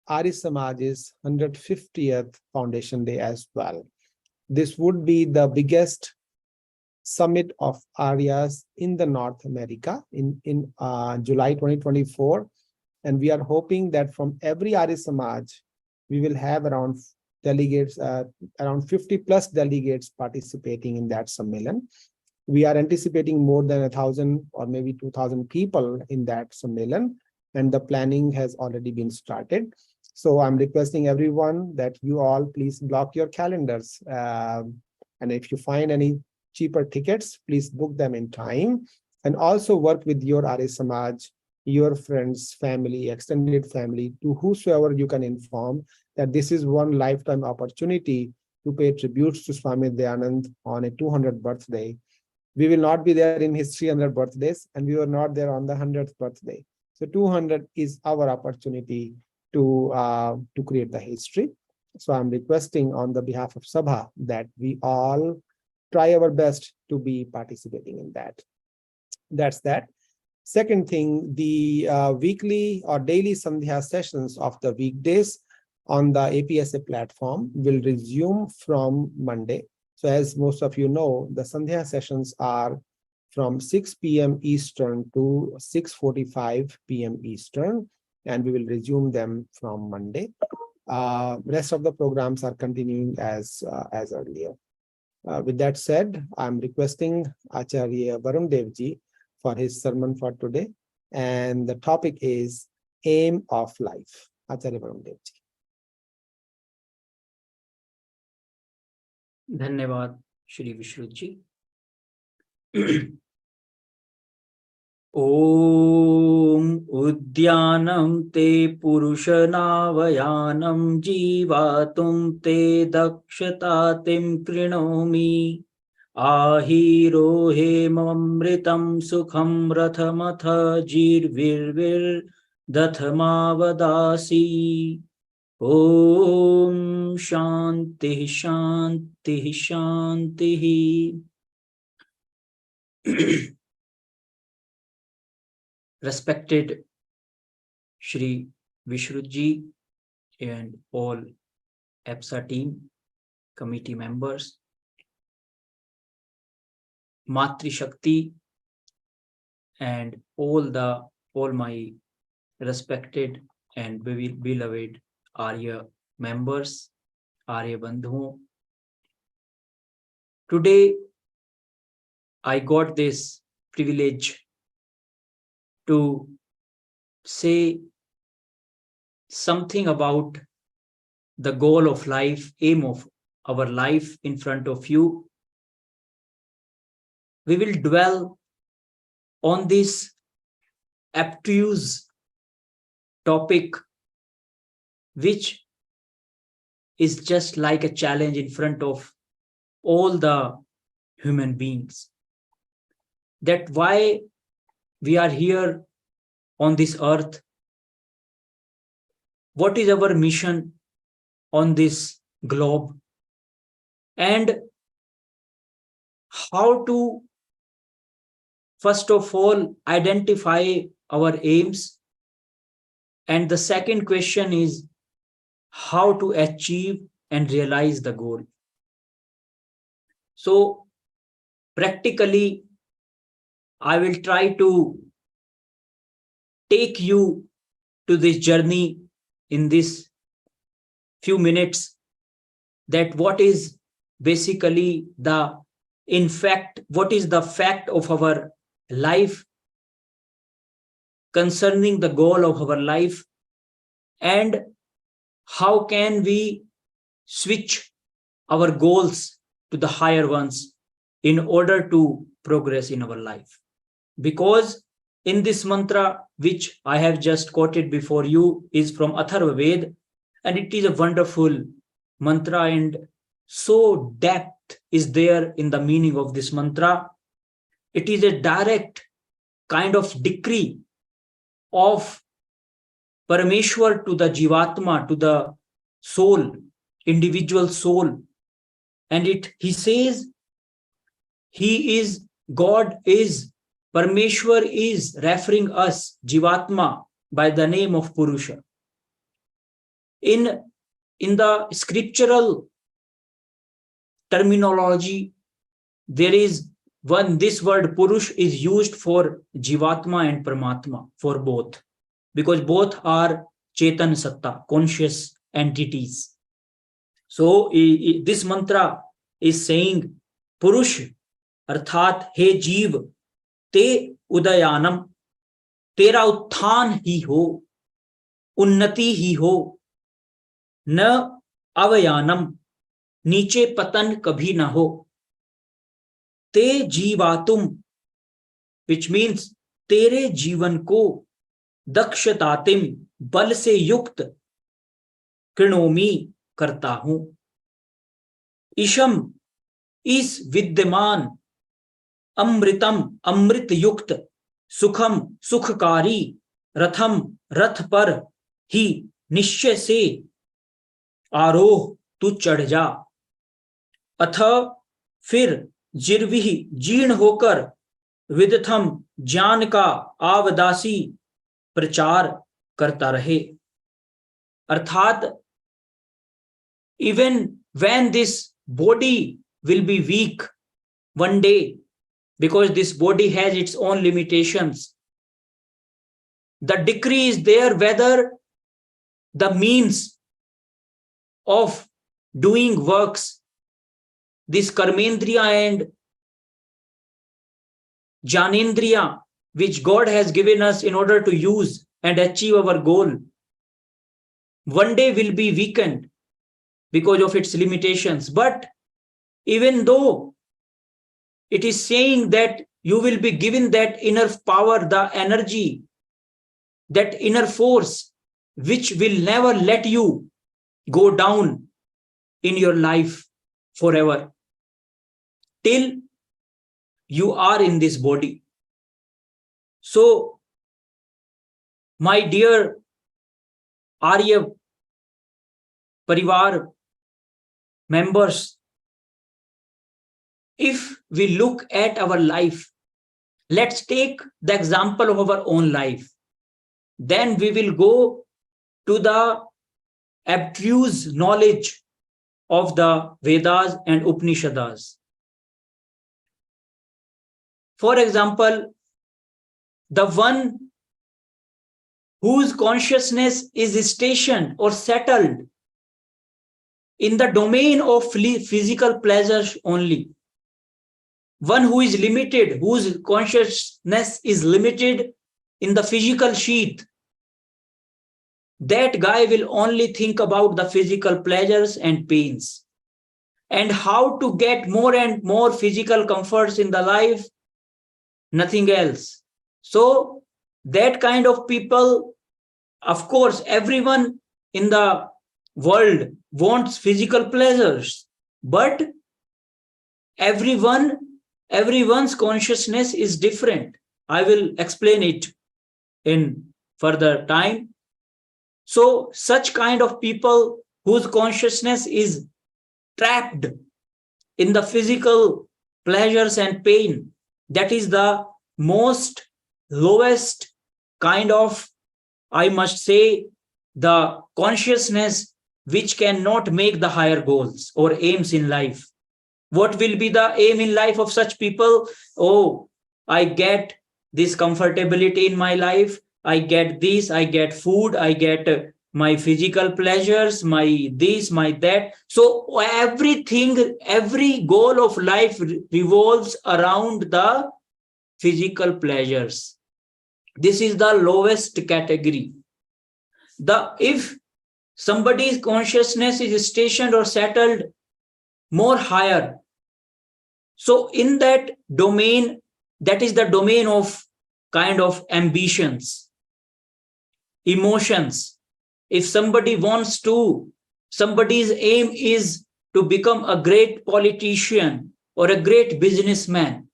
Arya Samaj's 150th Foundation Day as well. This would be the biggest summit of Aryas in the North America in July 2024. And we are hoping that from every Arya Samaj, we will have around delegates, around 50 plus delegates participating in that Sammelan. We are anticipating more than 1,000 or maybe 2,000 people in that Sammelan. and the planning has already been started. So I'm requesting everyone that you all please block your calendars. And if you find any cheaper tickets, please book them in time, and also work with your Arya Samaj, your friends, family, extended family, to whosoever you can inform that this is one lifetime opportunity to pay tributes to Swami Dayanand on a 200th birthday. We will not be there in his 300 birthdays, and we were not there on the 100th birthday. So 200 is our opportunity to create the history. So I'm requesting on the behalf of Sabha that we all try our best to be participating in that. That's that. Second thing, the weekly or daily Sandhya sessions of the weekdays on the APSA platform will resume from Monday. So as most of you know, the Sandhya sessions are from 6 p.m. Eastern to 6:45 p.m. Eastern, and we will resume them from Monday. Rest of the programs are continuing as earlier. With that said, I'm requesting Acharya Varun Devji for his sermon for today, and the topic is Aim of Life. Acharya Varun Devji. धन्यवाद श्री विश्रुत जी। ओम उद्यानं ते पुरुषनावयानं जीवातुं ते दक्षतातिं कृणोमि आहीरोहेममृतं सुखं रथमथ जीर्विर्विर्दथमावदासि। ओम शांति शांति शांति। Respected Shri Vishrut ji and all EPSA team, committee members, Matri Shakti, and all my respected and beloved Arya members, Arya Bandhu. Today, I got this privilege to say something about the goal of life, aim of our life in front of you. We will dwell on this obtuse topic, which is just like a challenge in front of all the human beings. That why we are here on this earth, what is our mission on this globe, and how to first of all identify our aims, and the second question is how to achieve and realize the goal. So practically, I will try to take you to this journey in this few minutes, that what is basically what is the fact of our life concerning the goal of our life, and how can we switch our goals to the higher ones in order to progress in our life. Because in this mantra, which I have just quoted before you, is from Atharva Ved, and it is a wonderful mantra, and so depth is there in the meaning of this mantra. It is a direct kind of decree of Parameshwar to the Jivatma, to the soul, individual soul. And he says, God is, Parameshwar is referring us, Jivatma, by the name of Purusha. In the scriptural terminology, there is this word Purush is used for Jivatma and Paramatma, for both, because both are Chetan Satta, conscious entities. So this mantra is saying, Purush, arthat he jeev, te udayanam, तेरा उत्थान ही हो, उन्नति ही हो, न अवयानम, नीचे पतन कभी ना हो। ते जीवातुम, विच मीन्स तेरे जीवन को, दक्षतातिम, बल से युक्त, कृणोमी, करता हूं। ईशम, इस विद्यमान, अमृतम, अमृत युक्त, सुखम, सुखकारी, रथम, रथ पर ही निश्चय से आरोह तू चढ़ जा। अथ फिर जिर्विह, जीर्ण होकर, विदथम, ज्ञान का आवदासी प्रचार करता रहे। अर्थात even when this body will be weak one day, because this body has its own limitations, the decree is there whether the means of doing works, this karmendriya and janendriya, which God has given us in order to use and achieve our goal, one day will be weakened because of its limitations. But even though it is saying that you will be given that inner power, the energy, that inner force, which will never let you go down in your life forever, till you are in this body. So, my dear Arya Parivar members, if we look at our life, let's take the example of our own life. Then we will go to the abstruse knowledge of the Vedas and Upanishads. For example, the one whose consciousness is stationed or settled in the domain of physical pleasures only, one who is limited, whose consciousness is limited in the physical sheath, that guy will only think about the physical pleasures and pains and how to get more and more physical comforts in the life, nothing else. So that kind of people, of course, everyone in the world wants physical pleasures, but everyone's consciousness is different. I will explain it in further time. So such kind of people whose consciousness is trapped in the physical pleasures and pain, that is the most lowest kind of, I must say, the consciousness which cannot make the higher goals or aims in life. What will be the aim in life of such people? Oh, I get this comfortability in my life, I get this, I get food, I get my physical pleasures, my this, my that. So everything, every goal of life revolves around the physical pleasures. This is the lowest category. If somebody's consciousness is stationed or settled more higher, so in that domain, that is the domain of kind of ambitions, emotions. If somebody wants to, somebody's aim is to become a great politician or a great businessman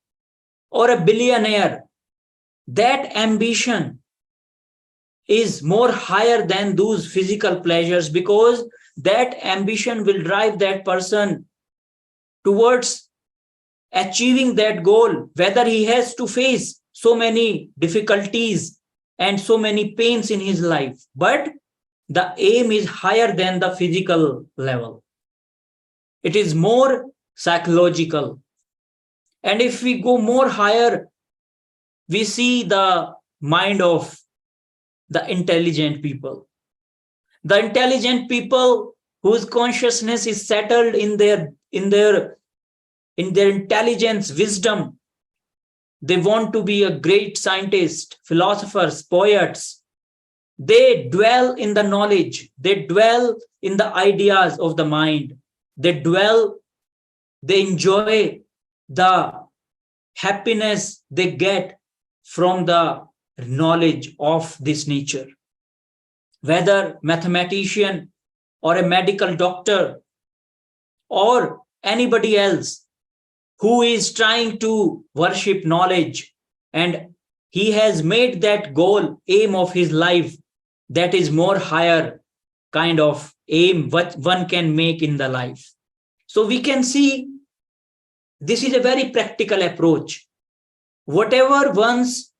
or a billionaire, that ambition is more higher than those physical pleasures, because that ambition will drive that person towards achieving that goal, whether he has to face so many difficulties and so many pains in his life. But the aim is higher than the physical level. It is more psychological. And if we go more higher, we see the mind of the intelligent people. The intelligent people whose consciousness is settled in their intelligence, wisdom, They want to be a great scientist, philosophers, poets. They dwell in the knowledge. They dwell in the ideas of the mind. They enjoy the happiness they get from the knowledge of this nature. Whether mathematician or a medical doctor or anybody else who is trying to worship knowledge, and he has made that goal, aim of his life, that is more higher kind of aim what one can make in the life. So we can see this is a very practical approach. Whatever one's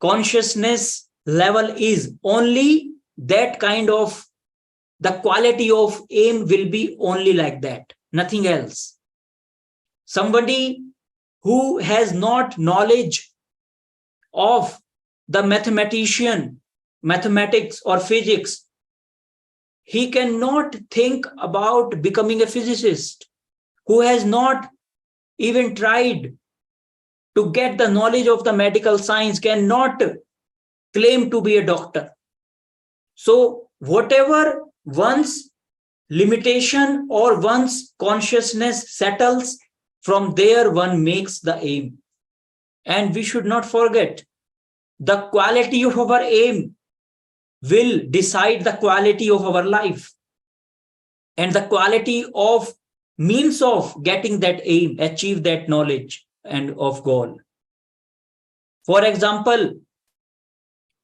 consciousness level is, only that kind of the quality of aim will be only like that, nothing else. Somebody who has not knowledge of the mathematics or physics, he cannot think about becoming a physicist. Who has not even tried to get the knowledge of the medical science cannot claim to be a doctor. So whatever one's limitation or one's consciousness settles, from there one makes the aim. And we should not forget, the quality of our aim will decide the quality of our life and the quality of means of getting that aim, achieve that knowledge and of goal. For example,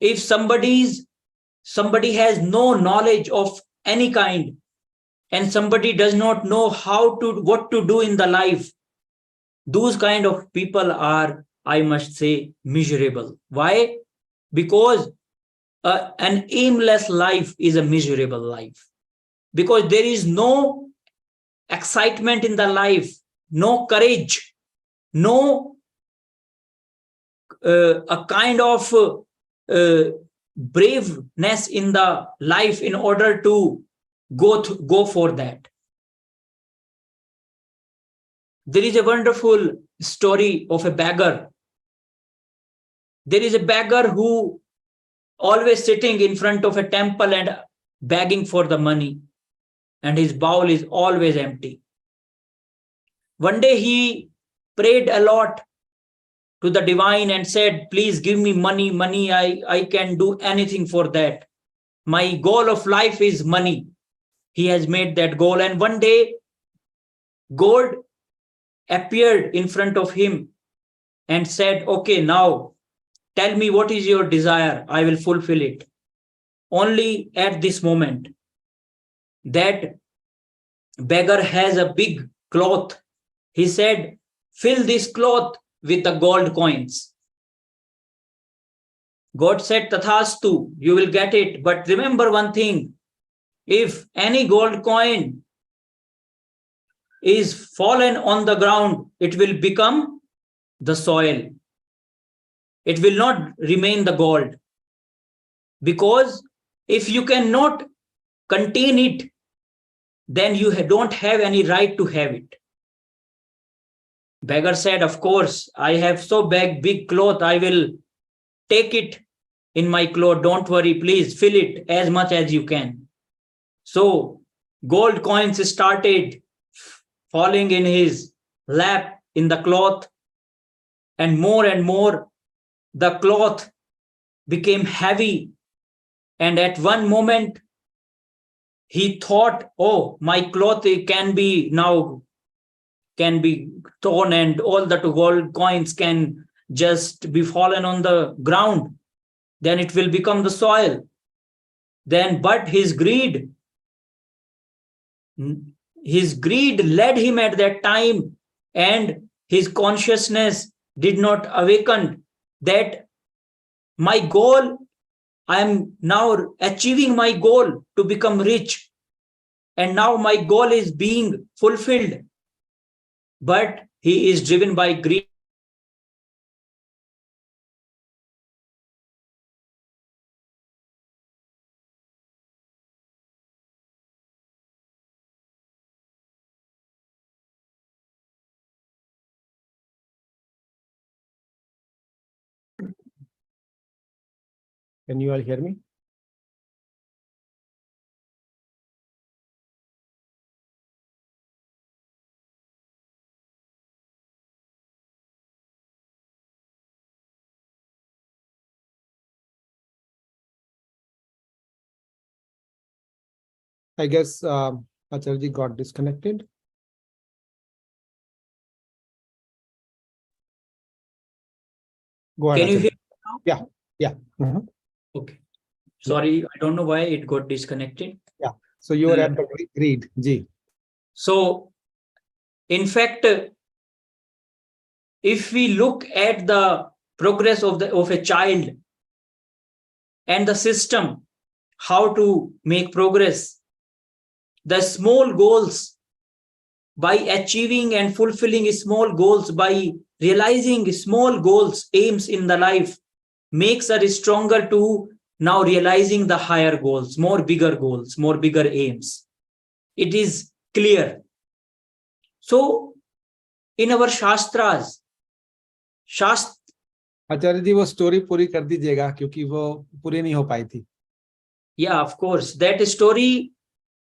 if somebody has no knowledge of any kind and somebody does not know what to do in the life, those kind of people are, I must say, miserable. Why? Because an aimless life is a miserable life, because there is no excitement in the life, no courage, no a kind of braveness in the life in order to go for that. There is a wonderful story of a beggar. There is a beggar who always sitting in front of a temple and begging for the money, and his bowl is always empty. One day he prayed a lot to the divine and said, please give me money, I can do anything for that. My goal of life is money. He has made that goal, and one day God appeared in front of him and said, okay, now tell me what is your desire, I will fulfill it. Only at this moment, that beggar has a big cloth. He said, fill this cloth with the gold coins. God said, Tathastu, you will get it. But remember one thing, if any gold coin is fallen on the ground, it will become the soil. It will not remain the gold. Because if you cannot contain it, then you don't have any right to have it. Beggar said, of course, I have so big cloth, I will take it in my cloth. Don't worry, please fill it as much as you can. So gold coins started falling in his lap in the cloth, and more the cloth became heavy. And at one moment he thought, oh, my cloth can be torn and all the gold coins can just be fallen on the ground. Then it will become the soil. But his greed led him at that time, and his consciousness did not awaken that my goal, I am now achieving my goal to become rich, and now my goal is being fulfilled. But he is driven by greed. Can you all hear me? I guess Acharya got disconnected. Go ahead. Can you hear Acharya. me now? Yeah. Mhm. Okay. Sorry, I don't know why it got disconnected. So you are Uh, at the greed, G. So, in fact, if we look at the progress of a child and the system, how to make progress, the small goals, by achieving and fulfilling small goals, by realizing small goals, aims in the life, makes us stronger to now realizing the higher goals, more bigger aims. It is clear. So, in our Shastras, आचार्य जी वो story पूरी कर दीजिएगा क्योंकि वो पूरी नहीं हो पाई थी. yeah, of course, that story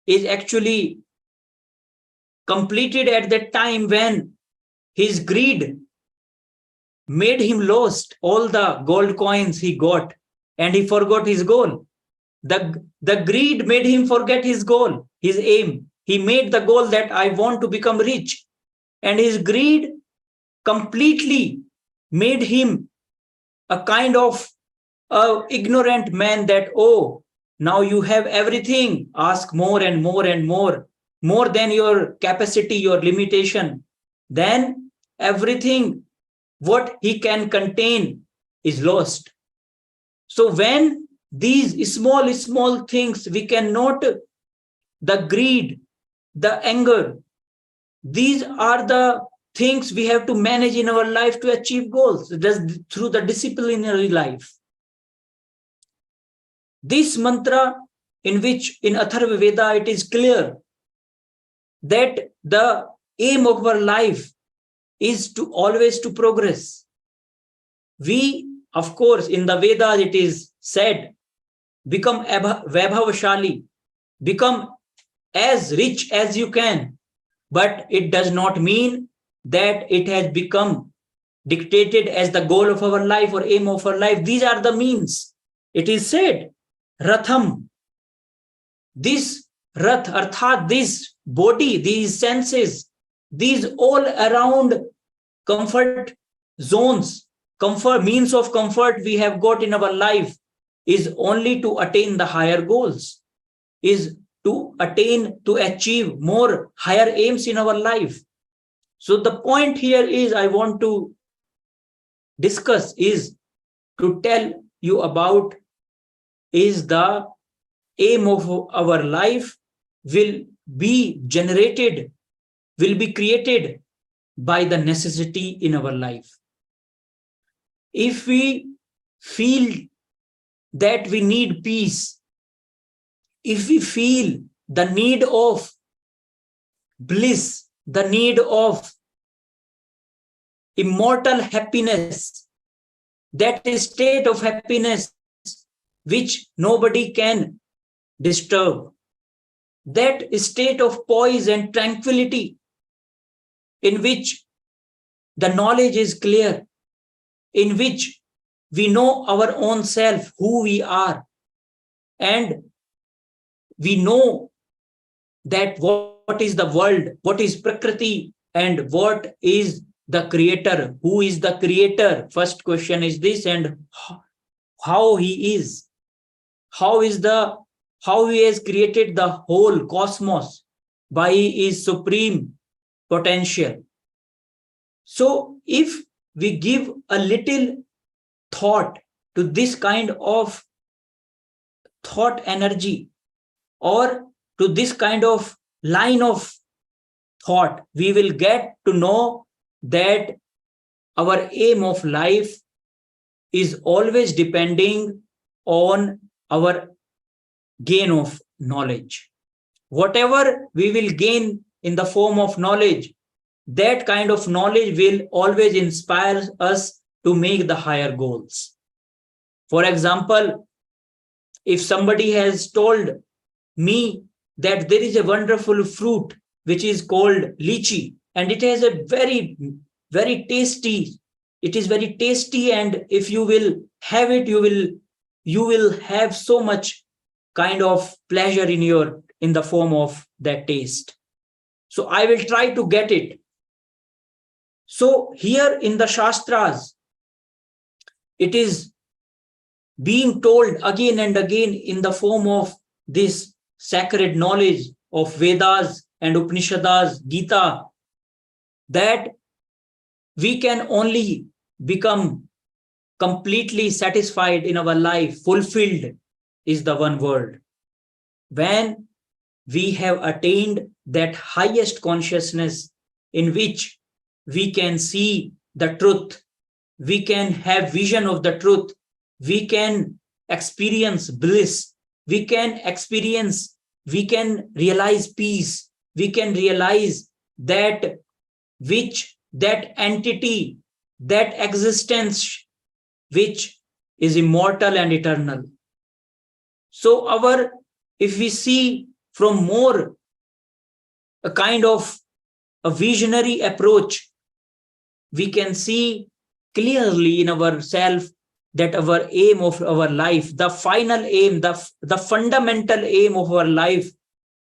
is actually completed at that time when his greed made him lost all the gold coins he got and he forgot his goal. The greed made him forget his goal, his aim. He made the goal that I want to become rich, and his greed completely made him a kind of ignorant man that, oh, now you have everything, ask more and more and more than your capacity, your limitation. Then everything what he can contain is lost. So when these small things we cannot, the greed, the anger, these are the things we have to manage in our life to achieve goals, just through the disciplinary life. This mantra, in which in Atharva Veda it is clear that the aim of our life is to always to progress. We, of course, in the Vedas it is said, become Vaibhavashali, become as rich as you can, but it does not mean that it has become dictated as the goal of our life or aim of our life. These are the means. It is said, Ratham, this Rath, Arthat, this body, these senses, these all around comfort zones, comfort means of comfort we have got in our life is only to attain the higher goals, is to attain, to achieve more higher aims in our life. So the point here is I want to discuss is to tell you about is the aim of our life will be generated, will be created by the necessity in our life. If we feel that we need peace, if we feel the need of bliss, the need of immortal happiness, that state of happiness which nobody can disturb, that state of poise and tranquility in which the knowledge is clear, in which we know our own self, who we are, and we know that what is the world, what is Prakriti, and what is the creator, who is the creator. First question is this, and how he is, how he has created the whole cosmos by his supreme potential. So if we give a little thought to this kind of thought energy or to this kind of line of thought, we will get to know that our aim of life is always depending on our gain of knowledge. Whatever we will gain in the form of knowledge, that kind of knowledge will always inspire us to make the higher goals. For example, if somebody has told me that there is a wonderful fruit which is called lychee, and it has a very, very tasty, it is very tasty, and if you will have it, you will have so much kind of pleasure in the form of that taste. So I will try to get it. So here in the Shastras, it is being told again and again in the form of this sacred knowledge of Vedas and Upanishads, Gita, that we can only become completely satisfied in our life, fulfilled is the one word, when we have attained that highest consciousness in which we can see the truth, we can have vision of the truth, we can experience bliss, we can realize peace, we can realize that entity, that existence which is immortal and eternal. So if we see from more a kind of a visionary approach, we can see clearly in ourselves that our aim of our life, the final aim, the fundamental aim of our life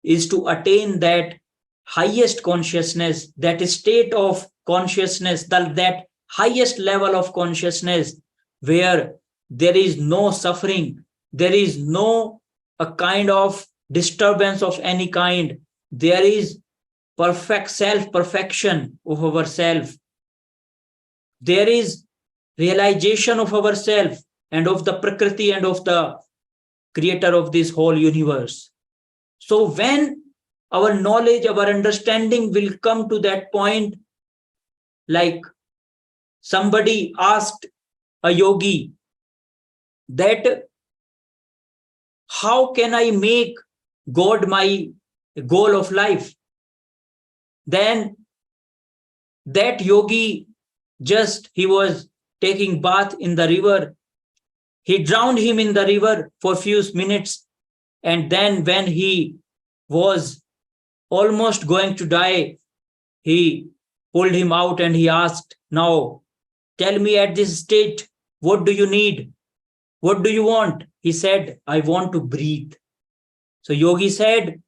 is to attain that highest consciousness, that state of consciousness, that highest level of consciousness where there is no suffering, there is no a kind of disturbance of any kind, there is perfect self-perfection of ourself, there is realization of ourself and of the Prakriti and of the creator of this whole universe. So when our knowledge, our understanding will come to that point, like somebody asked a yogi that how can I make God my goal of life? Then that yogi he was taking bath in the river. He drowned him in the river for a few minutes. And then when he was almost going to die, he pulled him out and he asked, now tell me at this state, what do you need? What do you want? He said, I want to breathe. So yogi said,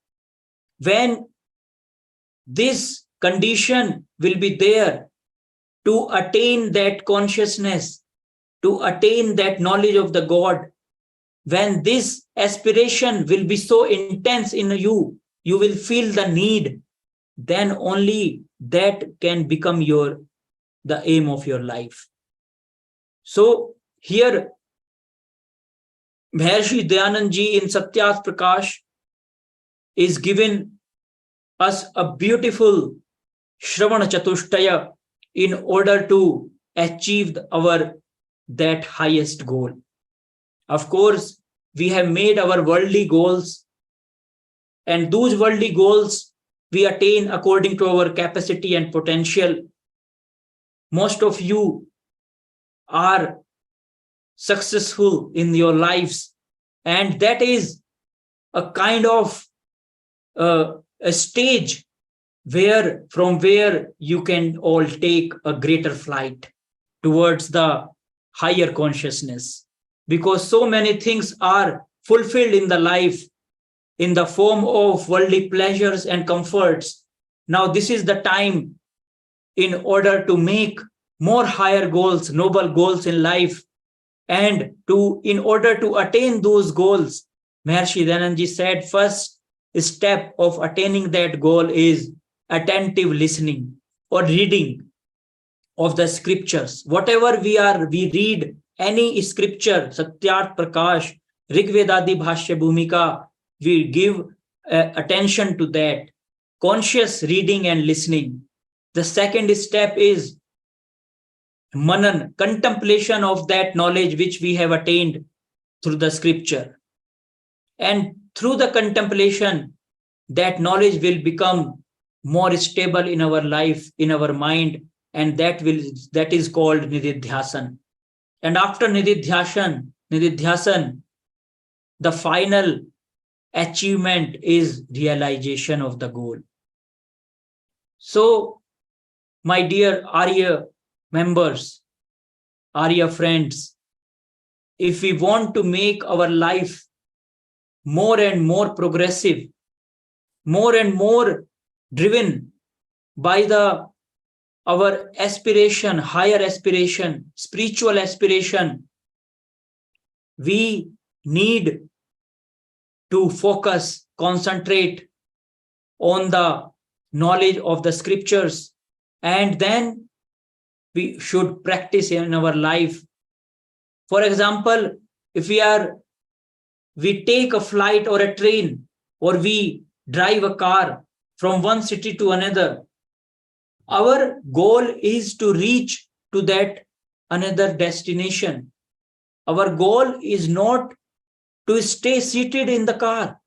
when this condition will be there to attain that consciousness, to attain that knowledge of the God, when this aspiration will be so intense in you, you will feel the need, then only that can become the aim of your life. So here, Maharshi Dayanand Ji in Satyat Prakash is given us a beautiful Shravana Chatushtaya in order to achieve that highest goal. Of course, we have made our worldly goals, and those worldly goals we attain according to our capacity and potential. Most of you are successful in your lives, and that is a kind of a stage from where you can all take a greater flight towards the higher consciousness, because so many things are fulfilled in the life in the form of worldly pleasures and comforts. Now this is the time in order to make more higher goals, noble goals in life, and in order to attain those goals, Maharshi Dayanand Ji said, first step of attaining that goal is attentive listening or reading of the scriptures. Whatever we read any scripture, Satyat Prakash, Rigvedadi Bhashya Bhumika, we give attention to that, conscious reading and listening. The second step is Manan, contemplation of that knowledge which we have attained through the scripture. And through the contemplation, that knowledge will become more stable in our life, in our mind, and that is called Nididhyasan. And after Nididhyasan, the final achievement is realization of the goal. So, my dear Arya members, Arya friends, if we want to make our life more and more progressive, more and more driven by our aspiration, higher aspiration, spiritual aspiration, we need to focus, concentrate on the knowledge of the scriptures, and then we should practice in our life. For example, if we take a flight or a train, or we drive a car from one city to another, our goal is to reach to that another destination. Our goal is not to stay seated in the car.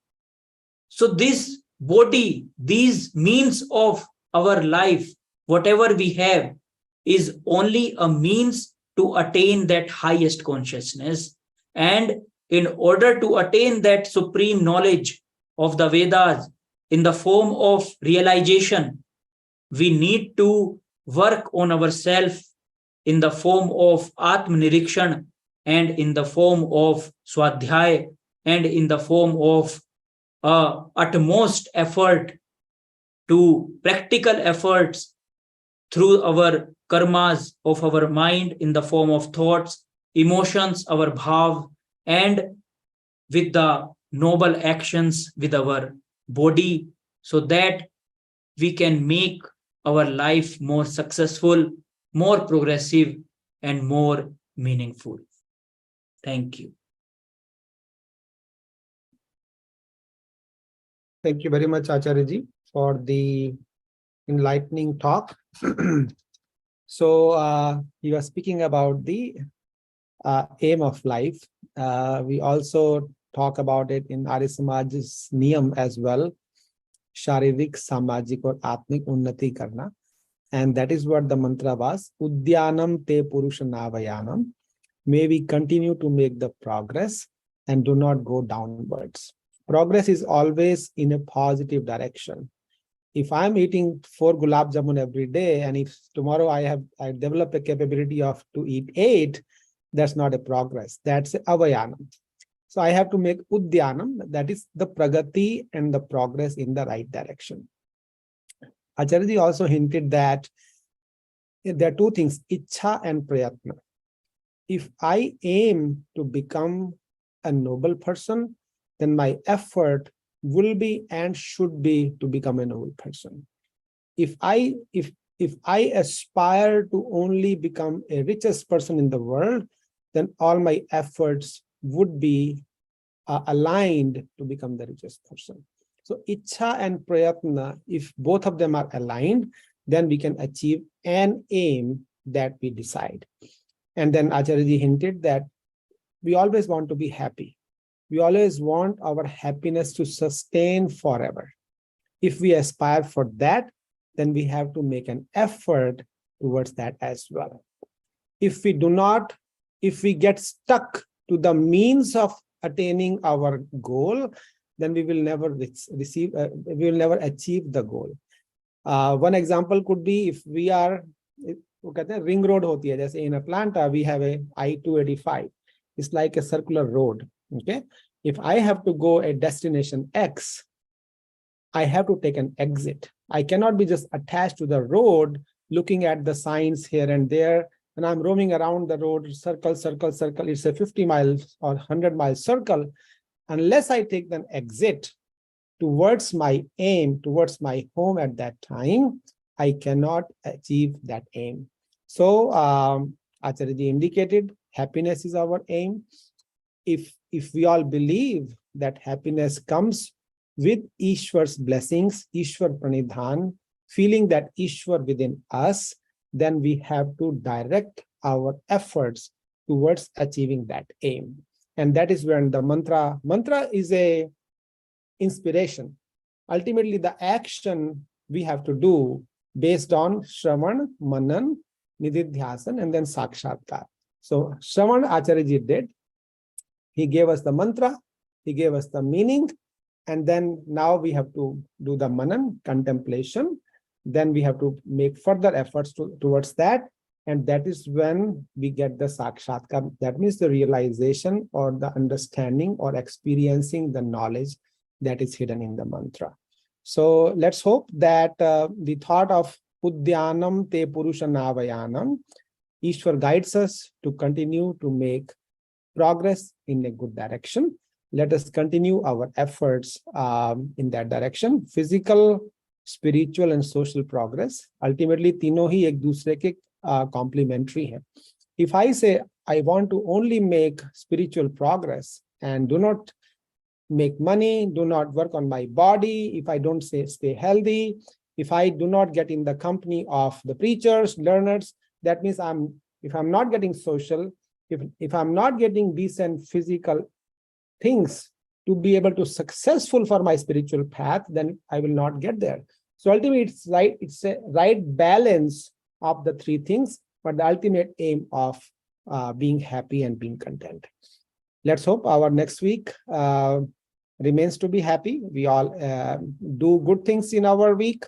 So this body, these means of our life, whatever we have, is only a means to attain that highest consciousness. And in order to attain that supreme knowledge of the Vedas in the form of realization, we need to work on ourselves in the form of Atmanirikshan, and in the form of Swadhyay, and in the form of utmost effort, to practical efforts through our karmas of our mind in the form of thoughts, emotions, our bhav, and with the noble actions with our body, so that we can make our life more successful, more progressive, and more meaningful. Thank you. Thank you very much, Acharya-ji, for the enlightening talk. So you are speaking about the aim of life. We also talk about it in Arya Samaj's niyam as well. Sharirik, Samajik or Atmik Unnati Karna. And that is what the mantra was. Udyanam te Purushanavayanam. May we continue to make the progress and do not go downwards. Progress is always in a positive direction. If I'm eating 4 gulab jamun every day, and if tomorrow I develop a capability of to eat 8, that's not a progress. That's a avayanam. So I have to make udyanam, that is the pragati and the progress in the right direction. Acharya-ji also hinted that there are 2 things, ichha and prayatna. If I aim to become a noble person, then my effort will be and should be to become a noble person. If I aspire to only become a richest person in the world, then all my efforts would be aligned to become the richest person. So ichha and prayatna, if both of them are aligned, then we can achieve an aim that we decide. And then Acharya-ji hinted that we always want to be happy. We always want our happiness to sustain forever. If we aspire for that, then we have to make an effort towards that as well. If we get stuck to the means of attaining our goal, then we will never achieve the goal. One example could be if we are, ring road hoti hai, jaise in Atlanta, we have a I-285. It's like a circular road. Okay. If I have to go a destination X, I have to take an exit. I cannot be just attached to the road, looking at the signs here and there, and I'm roaming around the road, circle, circle, circle. It's a 50 miles or 100-mile circle. Unless I take an exit towards my aim, towards my home at that time, I cannot achieve that aim. So Acharya-ji indicated happiness is our aim. If we all believe that happiness comes with Ishwar's blessings, Ishwar Pranidhan, feeling that Ishwar within us, then we have to direct our efforts towards achieving that aim. And that is when the mantra is a inspiration. Ultimately, the action we have to do based on Shravan, Manan, Nididhyasan, and then Sakshatkar. So Shravan Acharya-ji did. He gave us the mantra, he gave us the meaning. And then now we have to do the manan, contemplation. Then we have to make further efforts towards that. And that is when we get the sakshatkar. That means the realization or the understanding or experiencing the knowledge that is hidden in the mantra. So let's hope that the thought of Udyanam te Purushanavayanam, Ishwar guides us to continue to make progress in a good direction. Let us continue our efforts in that direction. Physical, spiritual and social progress. Ultimately, तीनों ही एक दूसरे के complementary हैं. If I say I want to only make spiritual progress and do not make money, do not work on my body, if I don't stay healthy, if I do not get in the company of the preachers, learners, that means if I'm not getting social, if I'm not getting decent physical things to be able to successful for my spiritual path, then I will not get there. So ultimately, it's a right balance of the three things, but the ultimate aim of being happy and being content. Let's hope our next week remains to be happy. We all do good things in our week.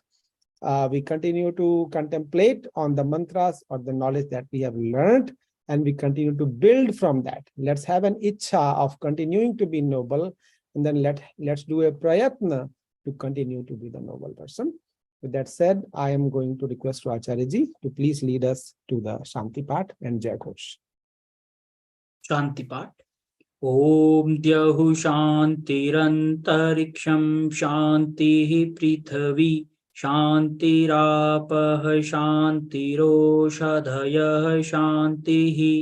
We continue to contemplate on the mantras or the knowledge that we have learned, and we continue to build from that. Let's have an ichha of continuing to be noble, and then let's do a prayatna to continue to be the noble person. With that said, I am going to request Acharya Ji to please lead us to the Shanti Path and Jai Ghosh. Shanti Path. Om Dyahu Shantirantariksam Shantihi Prithavi Shantirapah Shantiroshadhayah Shantihi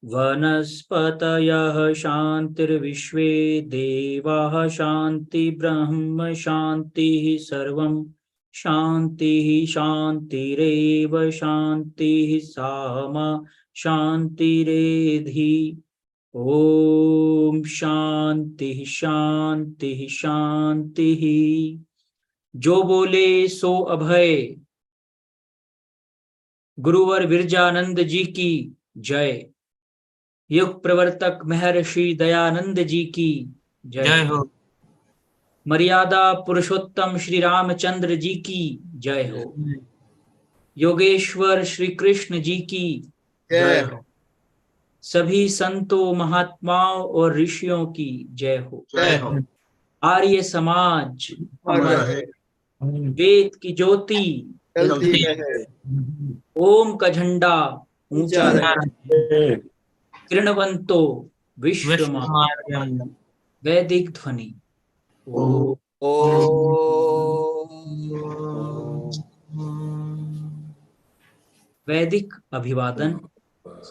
Vanaspatayah Shantirvishve Devah Shanti Brahma Shantihi Sarvam Shantihi Shantireva Shantihi Sama Shantiredhi. Om Shanti Shanti Shanti. जो बोले सो अभय। गुरुवर विरजानंद जी की जय। युग प्रवर्तक महर्षि दयानंद जी की जय हो। मर्यादा पुरुषोत्तम श्री रामचंद्र जी की जय हो। योगेश्वर श्री कृष्ण जी की जय हो। सभी संतों, महात्माओं और ऋषियों की जय हो। आर्य समाज वेद की ज्योति ओम का झंडा ऊंचा रहे। किरणवंतो विश्वमानव वैदिक ध्वनि। वैदिक अभिवादन।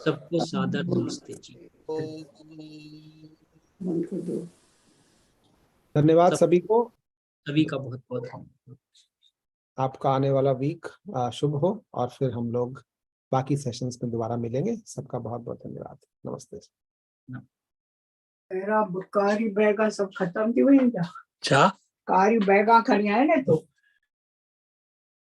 सबको सादर नमस्ते जी। धन्यवाद सभी को। सभी का बहुत बहुत धन्यवाद। आपका आने वाला वीक शुभ हो, और फिर हम लोग बाकी सेशंस में दोबारा मिलेंगे। सबका बहुत बहुत धन्यवाद। नमस्ते। मेरा कारी बैगा सब खत्म थी वही क्या कारी बैगा खड़ी है ना तो